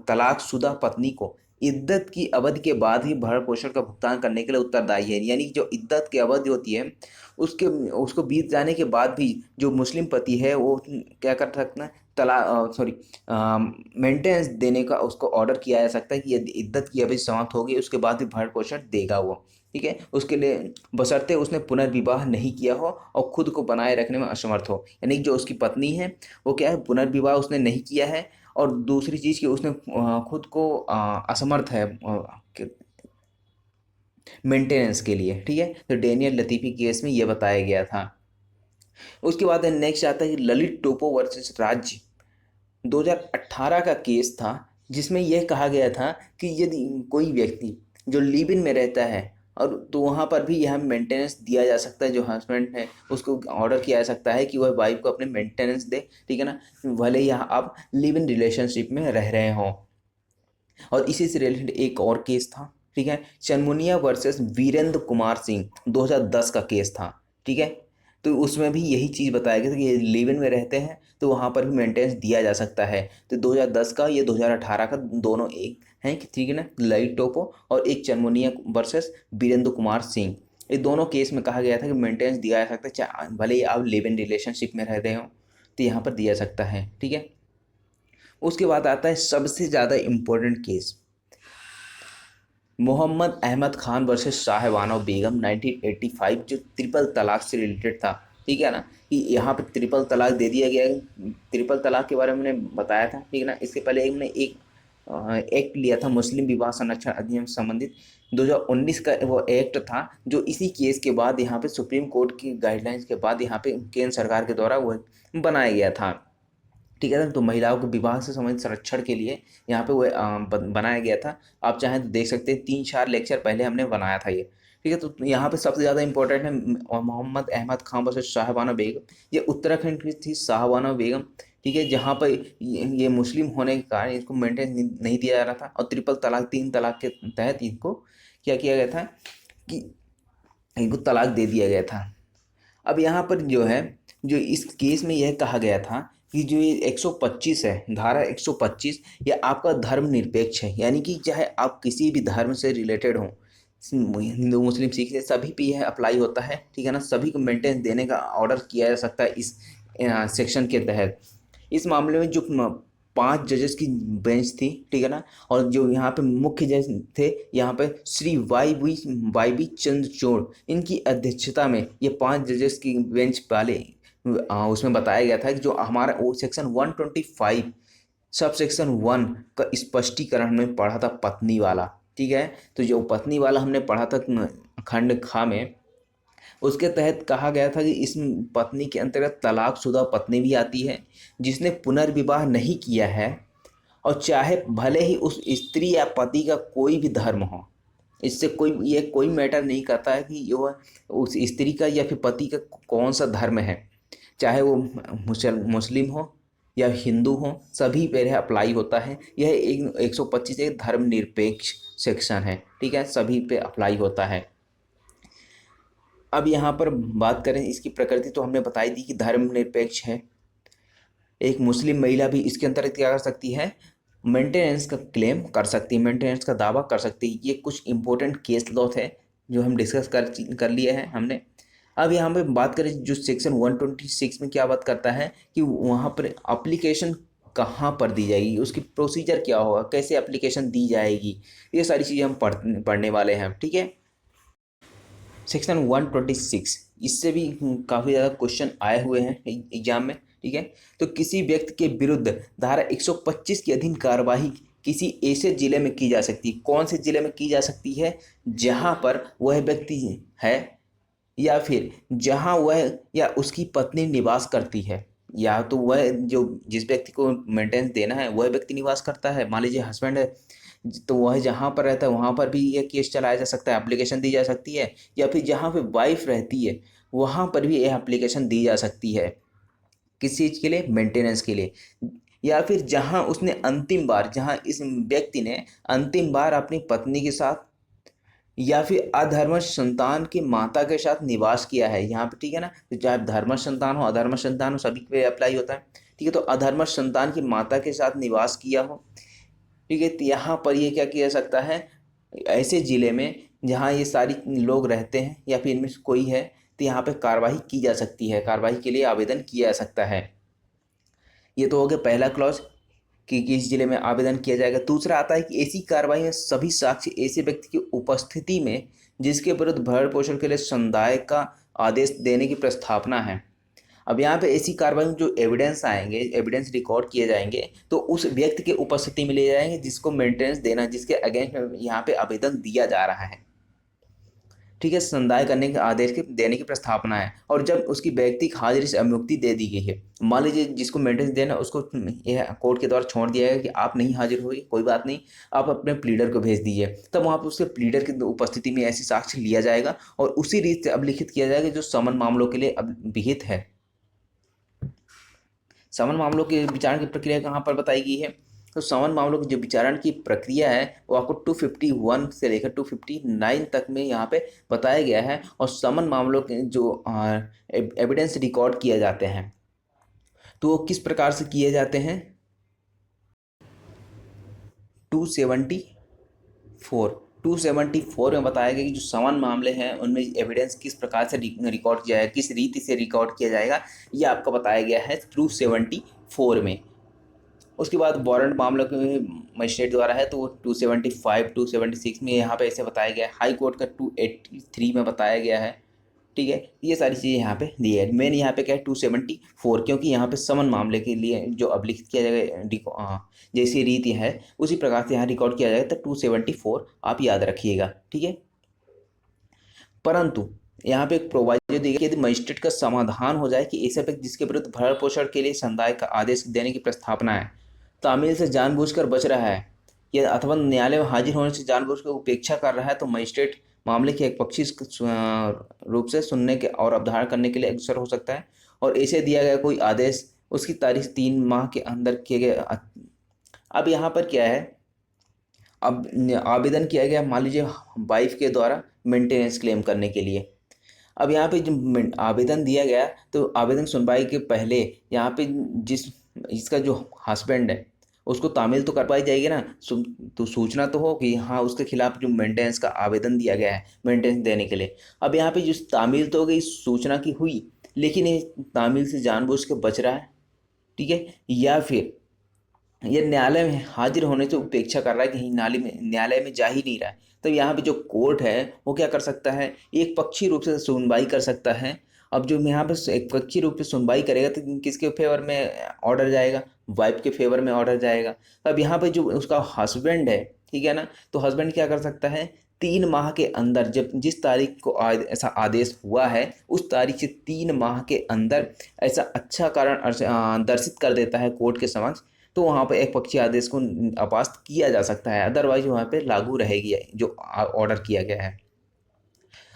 A: तलाकशुदा पत्नी को इद्दत की अवधि के बाद ही भरण पोषण का भुगतान करने के लिए उत्तरदायी है। यानी जो इद्दत की अवधि होती है उसके उसको बीत जाने के बाद भी जो मुस्लिम पति है वो क्या कर सकता है, मेंटेनेंस देने का उसको ऑर्डर किया जा सकता है कि यदि इद्दत की अवधि समाप्त होगी उसके बाद भी भरण पोषण देगा वो। ठीक है, उसके लिए बशर्ते उसने पुनर्विवाह नहीं किया हो और खुद को बनाए रखने में असमर्थ हो। यानी जो उसकी पत्नी है वो क्या है, पुनर्विवाह उसने नहीं किया है, और दूसरी चीज़ कि उसने खुद को असमर्थ है मेंटेनेंस के लिए। ठीक है, तो डेनियल लतीफ़ी केस में ये बताया गया था। उसके बाद नेक्स्ट आता है ललित टोप्पो वर्सेस राज्य, 2018 का केस था, जिसमें यह कहा गया था कि यदि कोई व्यक्ति जो लिव इन में रहता है और तो वहाँ पर भी यह मेंटेनेंस दिया जा सकता है, जो हस्बैंड है उसको ऑर्डर किया जा सकता है कि वह वाइफ को अपने मेंटेनेंस दे। ठीक है ना, भले ही आप लिव इन रिलेशनशिप में रह रहे हों। और इसी से रिलेटेड एक और केस था, ठीक है, चनमुनिया वर्सेस वीरेंद्र कुमार सिंह, 2010 का केस था। ठीक है, तो उसमें भी यही चीज़ बताया गया था कि लिव इन में रहते हैं तो वहाँ पर भी मेंटेनेंस दिया जा सकता है। तो 2010 का, ये 2018 का, दोनों एक हैं कि ठीक है ना, ललित टोप्पो और एक चनमुनिया वर्सेस वीरेंद्र कुमार सिंह, ये दोनों केस में कहा गया था कि मेंटेनेंस दिया जा सकता है, चाहे भले ही आप लिव इन रिलेशनशिप में रह रहे हो, तो यहाँ पर दिया जा सकता है। ठीक है, उसके बाद आता है सबसे ज़्यादा important case, Mohammad Ahmad Khan versus Shahbano Begum, 1985, जो ट्रिपल तलाक से रिलेटेड था। ठीक है ना, कि यहाँ पे ट्रिपल तलाक दे दिया गया है। ट्रिपल तलाक के बारे में मैंने बताया था, ठीक है ना। इसके पहले हमने एक एक्ट लिया था, मुस्लिम विवाह संरक्षण अधिनियम से संबंधित, 2019 का वो एक्ट था, जो इसी केस के बाद यहाँ पे सुप्रीम कोर्ट की गाइडलाइंस के बाद यहाँ पे केंद्र सरकार के द्वारा वो बनाया गया था। ठीक है ना, तो महिलाओं के विवाह से संबंधित संरक्षण के लिए यहाँ पे वो बनाया गया था। आप चाहें तो देख सकते हैं, 3-4 लेक्चर पहले हमने बनाया था ये। ठीक है, तो यहाँ पे सबसे ज़्यादा इंपॉर्टेंट है मोहम्मद अहमद खान वर्सेस शाहबानो बेगम। ये उत्तराखंड की थी शाहबानो बेगम। ठीक है, जहाँ पर ये मुस्लिम होने के कारण इसको मेंटेन नहीं दिया जा रहा था, और ट्रिपल तलाक, 3 तलाक के तहत इनको क्या किया गया था कि इनको तलाक दे दिया गया था। अब यहाँ पर जो है, जो इस केस में यह कहा गया था कि जो ये 125 है, धारा 125, ये आपका धर्मनिरपेक्ष है, यानी कि चाहे आप किसी भी धर्म से रिलेटेड हों, हिंदू मुस्लिम सिख ये सभी पे यह अप्लाई होता है, ठीक है ना। सभी को मेंटेनेंस देने का ऑर्डर किया जा सकता है इस सेक्शन के तहत। इस मामले में जो 5 जजेस की बेंच थी, ठीक है ना, और जो यहाँ पे मुख्य जज थे यहाँ पे श्री वाई बी चंद्रचूड़, इनकी अध्यक्षता में ये 5 जजेस की बेंच वाले उसमें बताया गया था कि जो हमारा वो सेक्शन 125 सब सेक्शन 1 का स्पष्टीकरण हमने पढ़ा था पत्नी वाला, ठीक है। तो जो पत्नी वाला हमने पढ़ा था खंड खा में, उसके तहत कहा गया था कि इस पत्नी के अंतर्गत तलाकशुदा पत्नी भी आती है जिसने पुनर्विवाह नहीं किया है, और चाहे भले ही उस स्त्री या पति का कोई भी धर्म हो, इससे कोई मैटर नहीं करता है कि वह उस स्त्री का या फिर पति का कौन सा धर्म है, चाहे वो मुस्लिम हो या हिंदू हो, सभी पे यह अप्लाई होता है। यह 125 एक धर्मनिरपेक्ष सेक्शन है, ठीक है, सभी पे अप्लाई होता है। अब यहाँ पर बात करें इसकी प्रकृति, तो हमने बताई दी कि धर्मनिरपेक्ष है। एक मुस्लिम महिला भी इसके अंतर्गत क्या कर सकती है, मेंटेनेंस का क्लेम कर सकती है, मेंटेनेंस का दावा कर सकती है। ये कुछ इंपॉर्टेंट केस लॉ है जो हम डिस्कस कर लिए हैं हमने। अब यहाँ पे बात करें जो सेक्शन 126 में क्या बात करता है कि वहाँ पर अप्लीकेशन कहाँ पर दी जाएगी, उसकी प्रोसीजर क्या होगा, कैसे एप्लीकेशन दी जाएगी, ये सारी चीज़ें हम पढ़ने वाले हैं, ठीक है। सेक्शन 126, इससे भी काफ़ी ज़्यादा क्वेश्चन आए हुए हैं एग्जाम में, ठीक है। तो किसी व्यक्ति के विरुद्ध धारा 125 के अधीन कार्यवाही किसी ऐसे जिले में की जा सकती है। कौन से जिले में की जा सकती है, जहाँ पर वह व्यक्ति है या फिर जहाँ वह या उसकी पत्नी निवास करती है, या तो वह जो जिस व्यक्ति को मेंटेनेंस देना है वह व्यक्ति निवास करता है, मान लीजिए हस्बैंड है, तो वह जहाँ पर रहता है वहाँ पर भी यह केस चलाया जा सकता है, एप्लीकेशन दी जा सकती है। या फिर जहाँ पे वाइफ रहती है वहाँ पर भी यह एप्लीकेशन दी जा सकती है, किस चीज़ के लिए, मेंटेनेंस के लिए। या फिर जहाँ उसने अंतिम बार, जहाँ इस व्यक्ति ने अंतिम बार अपनी पत्नी के साथ या फिर अधर्मश संतान की माता के साथ निवास किया है, यहाँ पे, ठीक है ना। तो चाहे धर्मश संतान हो अधर्मश संतान हो, सभी पे अप्लाई होता है, ठीक है। तो अधर्मश संतान की माता के साथ निवास किया हो, ठीक है, तो यहाँ पर ये क्या किया जा सकता है, ऐसे ज़िले में जहाँ ये सारी लोग रहते हैं या फिर इनमें से कोई है, तो यहाँ पे कार्रवाई की जा सकती है, कार्रवाई के लिए आवेदन किया जा सकता है। ये तो हो गया पहला क्लॉज कि किस जिले में आवेदन किया जाएगा। दूसरा आता है कि ऐसी कार्रवाई में सभी साक्ष्य ऐसे व्यक्ति की उपस्थिति में जिसके विरुद्ध भरण पोषण के लिए समुदाय का आदेश देने की प्रस्तावना है। अब यहाँ पे ऐसी कार्रवाई में जो एविडेंस आएंगे, एविडेंस रिकॉर्ड किए जाएंगे, तो उस व्यक्ति के उपस्थिति में ले जाएंगे जिसको मेंटेनेंस देना, जिसके अगेंस्ट में यहाँ पे आवेदन दिया जा रहा है, ठीक है। संदाय करने के आदेश के देने की प्रस्तावना है। और जब उसकी व्यक्तिगत हाजिरी से अवमुक्ति दे दी गई है, मान लीजिए जिसको मेंटेनेंस देना उसको यह कोर्ट के द्वारा छोड़ दिया गया कि आप नहीं हाजिर होगी, कोई बात नहीं, आप अपने प्लीडर को भेज दीजिए, तब वहाँ पर उसके प्लीडर की उपस्थिति में ऐसी साक्ष्य लिया जाएगा और उसी रीत से अभिलिखित किया जाएगा जो समन मामलों के लिए अब विहित है। समन मामलों के विचारण की प्रक्रिया कहाँ पर बताई गई है, तो समन मामलों की जो विचारण की प्रक्रिया है वो आपको 251 से लेकर 259 तक में यहाँ पे बताया गया है। और समन मामलों के जो एविडेंस रिकॉर्ड किए जाते हैं तो वो किस प्रकार से किए जाते हैं, 274 में बताया गया कि जो समन मामले हैं उनमें एविडेंस किस प्रकार से रिकॉर्ड किया जाएगा, किस रीति से रिकॉर्ड किया जाएगा, ये आपको बताया गया है 274 में। उसके बाद वारंट मामलों के मजिस्ट्रेट द्वारा है तो वो 275, 276 में यहाँ पे ऐसे बताया गया है। हाई कोर्ट का 283 में बताया गया है, ठीक है। ये सारी चीज़ें यहाँ पे दी है। मेन यहाँ पे क्या है 274, क्योंकि यहाँ पे समन मामले के लिए जो अभिलिखित किया जाएगा जैसी रीति है उसी प्रकार से यहाँ रिकॉर्ड किया जाएगा, तो 274 आप याद रखिएगा, ठीक है। परंतु यहाँ पे एक प्रोवाइजो दी गई कि यदि मजिस्ट्रेट का समाधान हो जाए कि ऐसे व्यक्ति जिसके विरुद्ध भरण पोषण के लिए संदाय का आदेश देने की प्रस्तावना है, तामील से जानबूझकर बच रहा है या अथवा न्यायालय में हाजिर होने से जानबूझकर उपेक्षा कर रहा है, तो मजिस्ट्रेट मामले के एकपक्षी रूप से सुनने के और अवधारण करने के लिए अग्रसर हो सकता है। और ऐसे दिया गया कोई आदेश उसकी तारीख 3 माह के अंदर किए गए। अब यहाँ पर क्या है, अब आवेदन किया गया मान लीजिए वाइफ के द्वारा मेंटेनेंस क्लेम करने के लिए। अब यहाँ पे जब आवेदन दिया गया तो आवेदन सुनवाई के पहले यहाँ पे जिस इसका जो हस्बैंड है उसको तामील तो कर पाई जाएगी ना, तो सूचना तो हो कि हाँ उसके खिलाफ जो मेंटेनेंस का आवेदन दिया गया है मेंटेनेंस देने के लिए। अब यहाँ पे जो तामील तो हो गई, सूचना की हुई, लेकिन ये तामील से जानबूझ के बच रहा है, ठीक है, या फिर ये न्यायालय में हाजिर होने से उपेक्षा कर रहा है, कहीं न्यायालय में जा ही नहीं रहा है। तो यहाँ पे जो कोर्ट है वो क्या कर सकता है, एक पक्षी रूप से सुनवाई कर सकता है। अब जो यहाँ पे एक पक्षी रूप से सुनवाई करेगा तो किसके फेवर में ऑर्डर जाएगा, वाइफ के फेवर में ऑर्डर जाएगा। तो अब यहाँ पे जो उसका हस्बैंड है, ठीक है ना, तो हस्बैंड क्या कर सकता है, 3 माह के अंदर, जब जिस तारीख को ऐसा आदेश हुआ है उस तारीख से 3 माह के अंदर ऐसा अच्छा कारण दर्शित कर देता है कोर्ट के समक्ष, तो वहाँ पर एक पक्षी आदेश को अपास्त किया जा सकता है, अदरवाइज वहाँ पे लागू रहेगी जो ऑर्डर किया गया है।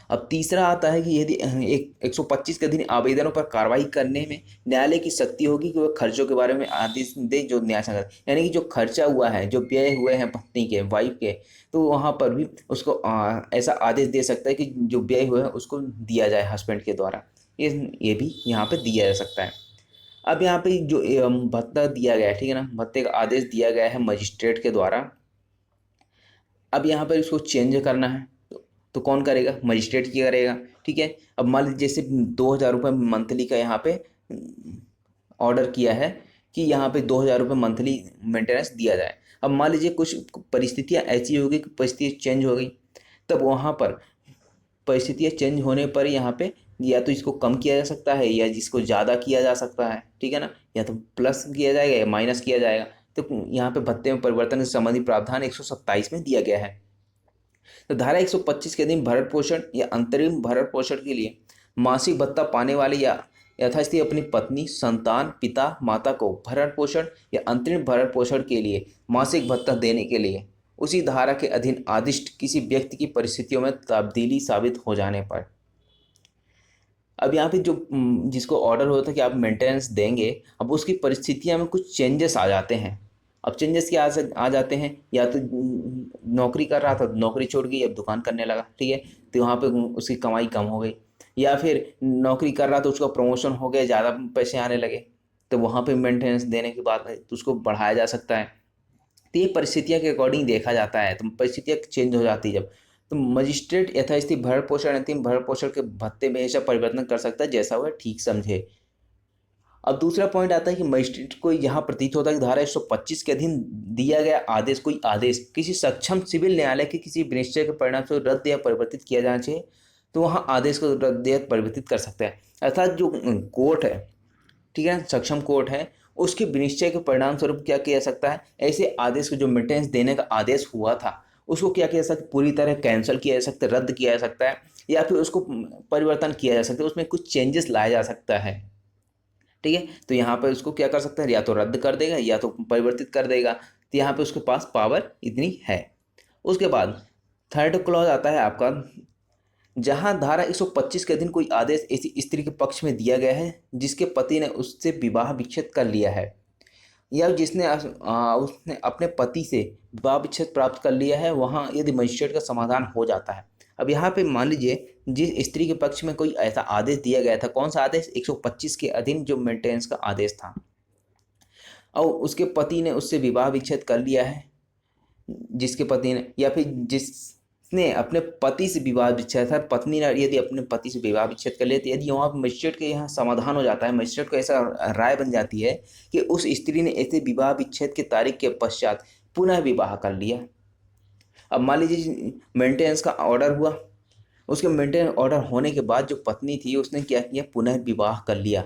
A: अब तीसरा आता है कि यदि एक 125 के अधीन आवेदनों पर कार्रवाई करने में न्यायालय की शक्ति होगी कि वह खर्चों के बारे में आदेश दे जो न्याय संगत, यानी कि जो खर्चा हुआ है, जो व्यय हुए हैं पत्नी के, वाइफ के, तो वहाँ पर भी उसको ऐसा आदेश दे सकता है कि जो व्यय हुए हैं उसको दिया जाए हस्बैंड के द्वारा। ये भी यहाँ पे दिया जा सकता है। अब यहाँ पे जो भत्ता दिया गया है, ठीक है ना, भत्ते का आदेश दिया गया है मजिस्ट्रेट के द्वारा। अब यहाँ पर इसको चेंज करना है तो कौन करेगा, मजिस्ट्रेट की करेगा, ठीक है। अब मान लीजिए जैसे 2,000 रुपये मंथली का यहाँ पे ऑर्डर किया है कि यहाँ पे 2,000 रुपये मंथली मेंटेनेंस दिया जाए। अब मान लीजिए कुछ परिस्थितियाँ ऐसी हो गई कि परिस्थितियाँ चेंज हो गई, तब वहाँ पर परिस्थितियाँ चेंज होने पर यहाँ पे या तो इसको कम किया जा सकता है या जिसको ज़्यादा किया जा सकता है, ठीक है ना, या तो प्लस किया जाएगा या माइनस किया जाएगा। तो यहाँ पे भत्ते में परिवर्तन से संबंधित प्रावधान 127 में दिया गया है। तो धारा 125 के अधीन भरण पोषण या अंतरिम भरण पोषण के लिए मासिक भत्ता पाने वाले या यथास्थिति अपनी पत्नी, संतान, पिता, माता को भरण पोषण या अंतरिम भरण पोषण के लिए मासिक भत्ता देने के लिए उसी धारा के अधीन आदिष्ट किसी व्यक्ति की परिस्थितियों में तब्दीली साबित हो जाने पर। अब यहाँ पे जो जिसको ऑर्डर होता है कि आप मेंटेनेंस देंगे, अब उसकी परिस्थितियाँ में कुछ चेंजेस आ जाते हैं। अब चेंजेस क्या आ जाते हैं, या तो नौकरी कर रहा था, नौकरी छोड़ गई, अब दुकान करने लगा, ठीक है, तो वहाँ पे उसकी कमाई कम हो गई। या फिर नौकरी कर रहा था, उसका प्रमोशन हो गया, ज़्यादा पैसे आने लगे, तो वहाँ पे मेंटेनेंस देने के बाद तो उसको बढ़ाया जा सकता है। तो ये परिस्थितियाँ के अकॉर्डिंग देखा जाता है, तो परिस्थितियाँ चेंज हो जाती है जब, तो मजिस्ट्रेट यथास्थिति भरण पोषण, अंतिम भरण पोषण के भत्ते में ऐसा परिवर्तन कर सकता है जैसा वह ठीक समझे। अब दूसरा पॉइंट आता है कि मजिस्ट्रेट को यहाँ प्रतीत होता है कि धारा 125 के अधीन दिया गया आदेश, कोई आदेश किसी सक्षम सिविल न्यायालय के किसी विनिश्चय के परिणाम से रद्द या परिवर्तित किया जाना चाहिए, तो वहाँ आदेश को रद्द या परिवर्तित कर सकते हैं। अर्थात जो कोर्ट है, ठीक है, सक्षम कोर्ट है, उसके विनिश्चय के परिणाम स्वरूप क्या किया जा सकता है, ऐसे आदेश को जो मेंटेनेंस देने का आदेश हुआ था उसको क्या किया जा सकता है, पूरी तरह कैंसिल किया जा सकता है, रद्द किया जा सकता है, या फिर उसको परिवर्तन किया जा सकता है, उसमें कुछ चेंजेस लाया जा सकता है, ठीक है। तो यहाँ पर उसको क्या कर सकता है, या तो रद्द कर देगा या तो परिवर्तित कर देगा, तो यहाँ पे उसके पास पावर इतनी है। उसके बाद थर्ड क्लॉज आता है आपका, जहाँ धारा 125 के अधीन कोई आदेश ऐसी स्त्री के पक्ष में दिया गया है जिसके पति ने उससे विवाह विच्छेद कर लिया है, या जिसने उसने अपने पति से विवाह विच्छेद प्राप्त कर लिया है, वहाँ यदि मजिस्ट्रेट का समाधान हो जाता है। अब यहाँ पे मान लीजिए जिस स्त्री के पक्ष में कोई ऐसा आदेश दिया गया था, कौन सा आदेश, 125 के अधीन जो मेंटेनेंस का आदेश था, और उसके पति ने उससे विवाह विच्छेद कर लिया है, जिसके पति ने, या फिर जिसने अपने पति से विवाह विच्छेद था, पत्नी ने यदि अपने पति से विवाह विच्छेद कर लिया, तो यदि वहाँ मजिस्ट्रेट के यहाँ समाधान हो जाता है, मजिस्ट्रेट को ऐसा राय बन जाती है कि उस स्त्री ने ऐसे विवाह विच्छेद की तारीख के पश्चात पुनः विवाह कर लिया। अब मान लीजिए मेंटेनेंस का ऑर्डर हुआ, उसके मेंटेनेंस ऑर्डर होने के बाद जो पत्नी थी उसने क्या किया, पुनर्विवाह कर लिया,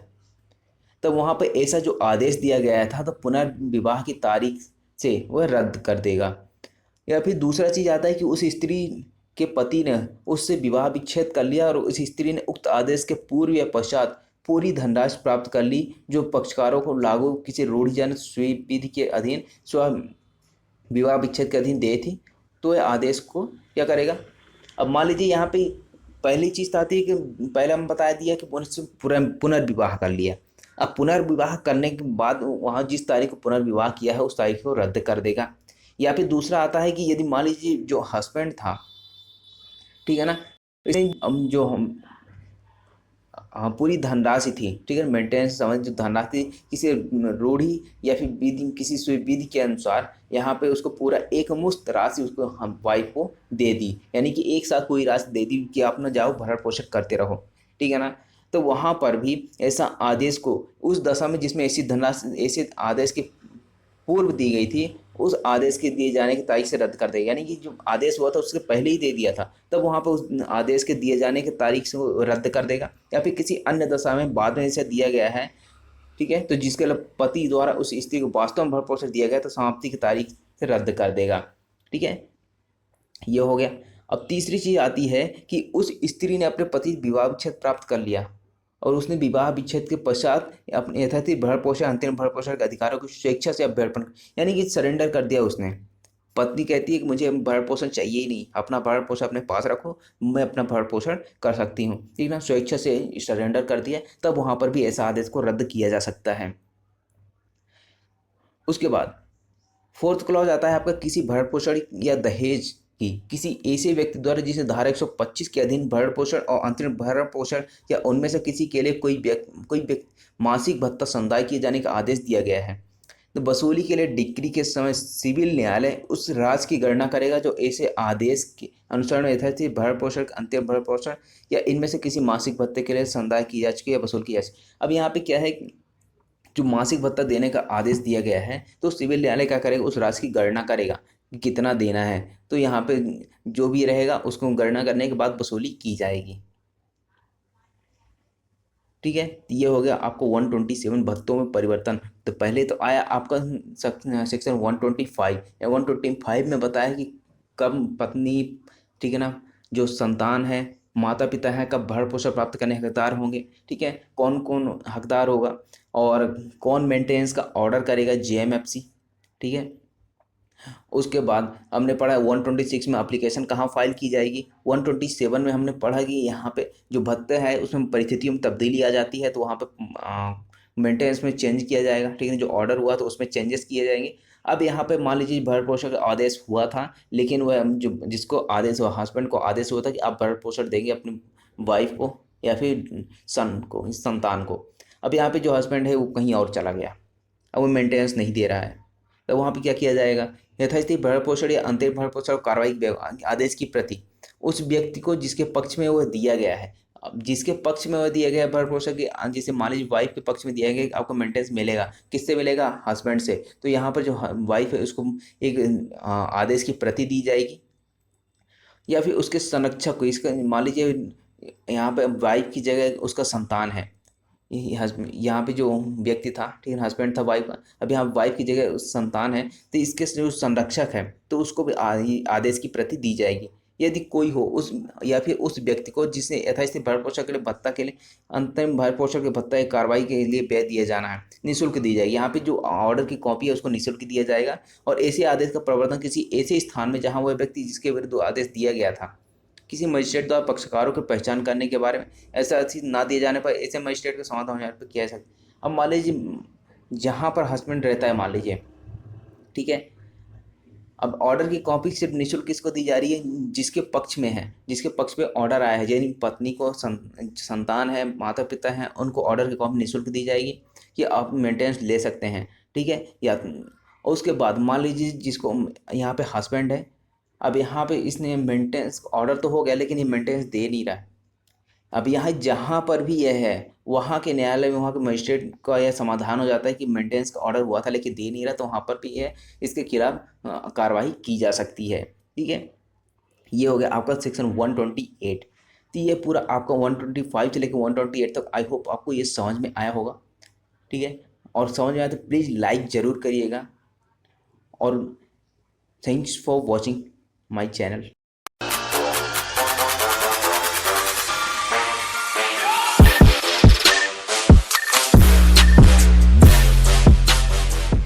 A: तो वहाँ पर ऐसा जो आदेश दिया गया था तो पुनर्विवाह की तारीख से वह रद्द कर देगा। या फिर दूसरा चीज़ आता है कि उस स्त्री के पति ने उससे विवाह विच्छेद कर लिया और उस स्त्री ने उक्त आदेश के पूर्व या पश्चात पूरी धनराशि प्राप्त कर ली जो पक्षकारों को लागू किसी रूढ़िजन स्वीप विधि के अधीन स्व विवाह विच्छेद के अधीन दे थी, तो यह आदेश को क्या करेगा। अब मान लीजिए यहाँ पे पहली चीज़ तो आती है कि पहले हम बताया दिया कि उससे पुनर्विवाह कर लिया। अब पुनर्विवाह करने के बाद वहाँ जिस तारीख को पुनर्विवाह किया है उस तारीख को रद्द कर देगा। या फिर दूसरा आता है कि यदि मान लीजिए जो हस्बैंड था, ठीक है ना, जो हम हाँ, पूरी धनराशि थी, ठीक है, मेंटेनेंस समझ जो धनराशि किसी रूढ़ी या फिर विधि, किसी स्वीय विधि के अनुसार यहाँ पे उसको पूरा एक मुश्त राशि उसको हम वाइफ को दे दी, यानी कि एक साथ पूरी राशि दे दी कि आप ना जाओ भरण पोषण करते रहो, ठीक है ना। तो वहाँ पर भी ऐसा आदेश को उस दशा में जिसमें ऐसी धनराशि ऐसे आदेश के पूर्व दी गई थी, उस आदेश के दिए जाने की तारीख से रद्द कर देगा, यानी कि जो आदेश हुआ था उससे पहले ही दे दिया था, तब वहाँ पर उस आदेश के दिए जाने की तारीख से वो रद्द कर देगा, या फिर किसी अन्य दशा में बाद में इसे दिया गया है, ठीक है, तो जिसके लिए पति द्वारा उस स्त्री को वास्तव में भरण पोषण दिया गया तो समाप्ति की तारीख से रद्द कर देगा, ठीक है, ये हो गया। अब तीसरी चीज आती है कि उस स्त्री ने अपने पति से विवाह विच्छेद प्राप्त कर लिया और उसने विवाह विच्छेद के पश्चात अपने यथार्थी भरण पोषण अंतिम भरण पोषण के अधिकारों की स्वेच्छा से अभ्यर्पण, यानी कि सरेंडर कर दिया उसने। पत्नी कहती है कि मुझे भरण पोषण चाहिए ही नहीं, अपना भरण पोषण अपने पास रखो, मैं अपना भरण पोषण कर सकती हूँ, ठीक ना, स्वेच्छा से सरेंडर कर दिया, तब वहां पर भी ऐसा आदेश को रद्द किया जा सकता है। उसके बाद फोर्थ क्लॉज आता है आपका किसी भरण पोषण या दहेज की किसी ऐसे व्यक्ति द्वारा जिसे धारा 125 के अधीन भरण पोषण और अंतरिम भरण पोषण या उनमें से किसी के लिए कोई मासिक भत्ता संदाय किए जाने का आदेश दिया गया है, तो वसूली के लिए डिक्री के समय सिविल न्यायालय उस राशि की गणना करेगा जो ऐसे आदेश के अनुसार यथार्थी भरण पोषण अंतिम भरण पोषण या इनमें से किसी मासिक भत्ते के लिए संदाय की जा चुकी या वसूल की जा चुकी। अब यहाँ पे क्या है, जो मासिक भत्ता देने का आदेश दिया गया है तो सिविल न्यायालय क्या करेगा, उस राशि की गणना करेगा कि कितना देना है, तो यहाँ पे जो भी रहेगा उसको गणना करने के बाद वसूली की जाएगी, ठीक है। ये हो गया आपको 127 भत्तों में परिवर्तन। तो पहले तो आया आपका सेक्शन 125 या 125 में बताया कि कब पत्नी, ठीक है ना, जो संतान है, माता पिता है, कब भरण पोषण प्राप्त करने के हकदार होंगे, ठीक है, कौन कौन हकदार होगा और कौन मेंटेनेंस का ऑर्डर करेगा, जेएमएफसी, ठीक है। उसके बाद हमने पढ़ा 126 में एप्लीकेशन कहाँ फाइल की जाएगी। 127 में हमने पढ़ा कि यहाँ पे जो भत्ते है उसमें परिस्थितियों में तब्दीली आ जाती है, तो वहाँ पे मेंटेनेंस में चेंज किया जाएगा, ठीक है, जो ऑर्डर हुआ तो उसमें चेंजेस किए जाएंगे। अब यहाँ पे मान लीजिए भरण पोषण का आदेश हुआ था, लेकिन वह जो जिसको आदेश हुआ, हस्बैंड को आदेश हुआ था कि आप भरण पोषण देंगे अपनी वाइफ को या फिर सन को, संतान को। अब यहाँ पे जो हस्बैंड है वो कहीं और चला गया, अब वो मेंटेनेंस नहीं दे रहा है, तो वहाँ पे क्या किया जाएगा, यथास्थिति भरण पोषण या अंतरिम भरण पोषण कार्रवाई आदेश की प्रति उस व्यक्ति को जिसके पक्ष में वह दिया गया है, अब जिसके पक्ष में वह दिया गया है भरण पोषण की, जैसे मान लीजिए वाइफ के पक्ष में दिया गया कि आपको मेंटेनेंस मिलेगा, किससे मिलेगा, हस्बैंड से, तो यहाँ पर जो वाइफ है उसको एक आदेश की प्रति दी जाएगी, या फिर उसके संरक्षक को, इसका मान लीजिए यहाँ पे वाइफ की जगह उसका संतान है, यहाँ पे जो व्यक्ति था, ठीक है, हस्बैंड था वाइफ का, अब यहाँ वाइफ की जगह संतान है, तो इसके जो संरक्षक है तो उसको भी आदेश की प्रति दी जाएगी, यदि कोई हो उस, या फिर उस व्यक्ति को जिसने यथास्थिति भरण पोषण के लिए भत्ता के लिए अंतिम भरण पोषण के भत्ता या कार्रवाई के लिए व्यय दिया जाना है, निःशुल्क दी जाएगी। यहाँ पे जो ऑर्डर की कॉपी है उसको निःशुल्क दिया जाएगा, और ऐसे आदेश का प्रवर्तन किसी ऐसे स्थान में जहाँ वह व्यक्ति जिसके विरुद्ध आदेश दिया गया था, किसी मजिस्ट्रेट द्वारा पक्षकारों की पहचान करने के बारे में, ऐसा चीज ना दिए जाने पर ऐसे मजिस्ट्रेट के समाधान हो जाने पर किया जा सकता। अब मान लीजिए जहाँ पर हस्बैंड रहता है, मान लीजिए, ठीक है, अब ऑर्डर की कॉपी सिर्फ निःशुल्क किसको दी जा रही है, जिसके पक्ष में है, जिसके पक्ष में ऑर्डर आया है, यानी पत्नी को संतान है, माता पिता हैं, उनको ऑर्डर की कॉपी निःशुल्क दी जाएगी कि आप मेंटेनेंस ले सकते हैं, ठीक है। या उसके बाद मान लीजिए जिसको यहाँ पे हस्बैंड है, अब यहाँ पे इसने मेंटेनेंस ऑर्डर तो हो गया लेकिन ये मेंटेनेंस दे नहीं रहा है। अब यहाँ जहाँ पर भी यह है वहाँ के न्यायालय में, वहाँ के मजिस्ट्रेट का यह समाधान हो जाता है कि मेंटेनेंस का ऑर्डर हुआ था लेकिन दे नहीं रहा, तो वहाँ पर भी यह इसके खिलाफ कार्रवाई की जा सकती है, ठीक है। ये हो गया आपका सेक्शन 128। तो ये पूरा आपका 125 से लेकर 128 तक आई होप आपको ये समझ में आया होगा, ठीक है। और समझ में आया तो प्लीज़ लाइक ज़रूर करिएगा, और thanks for watching my channel.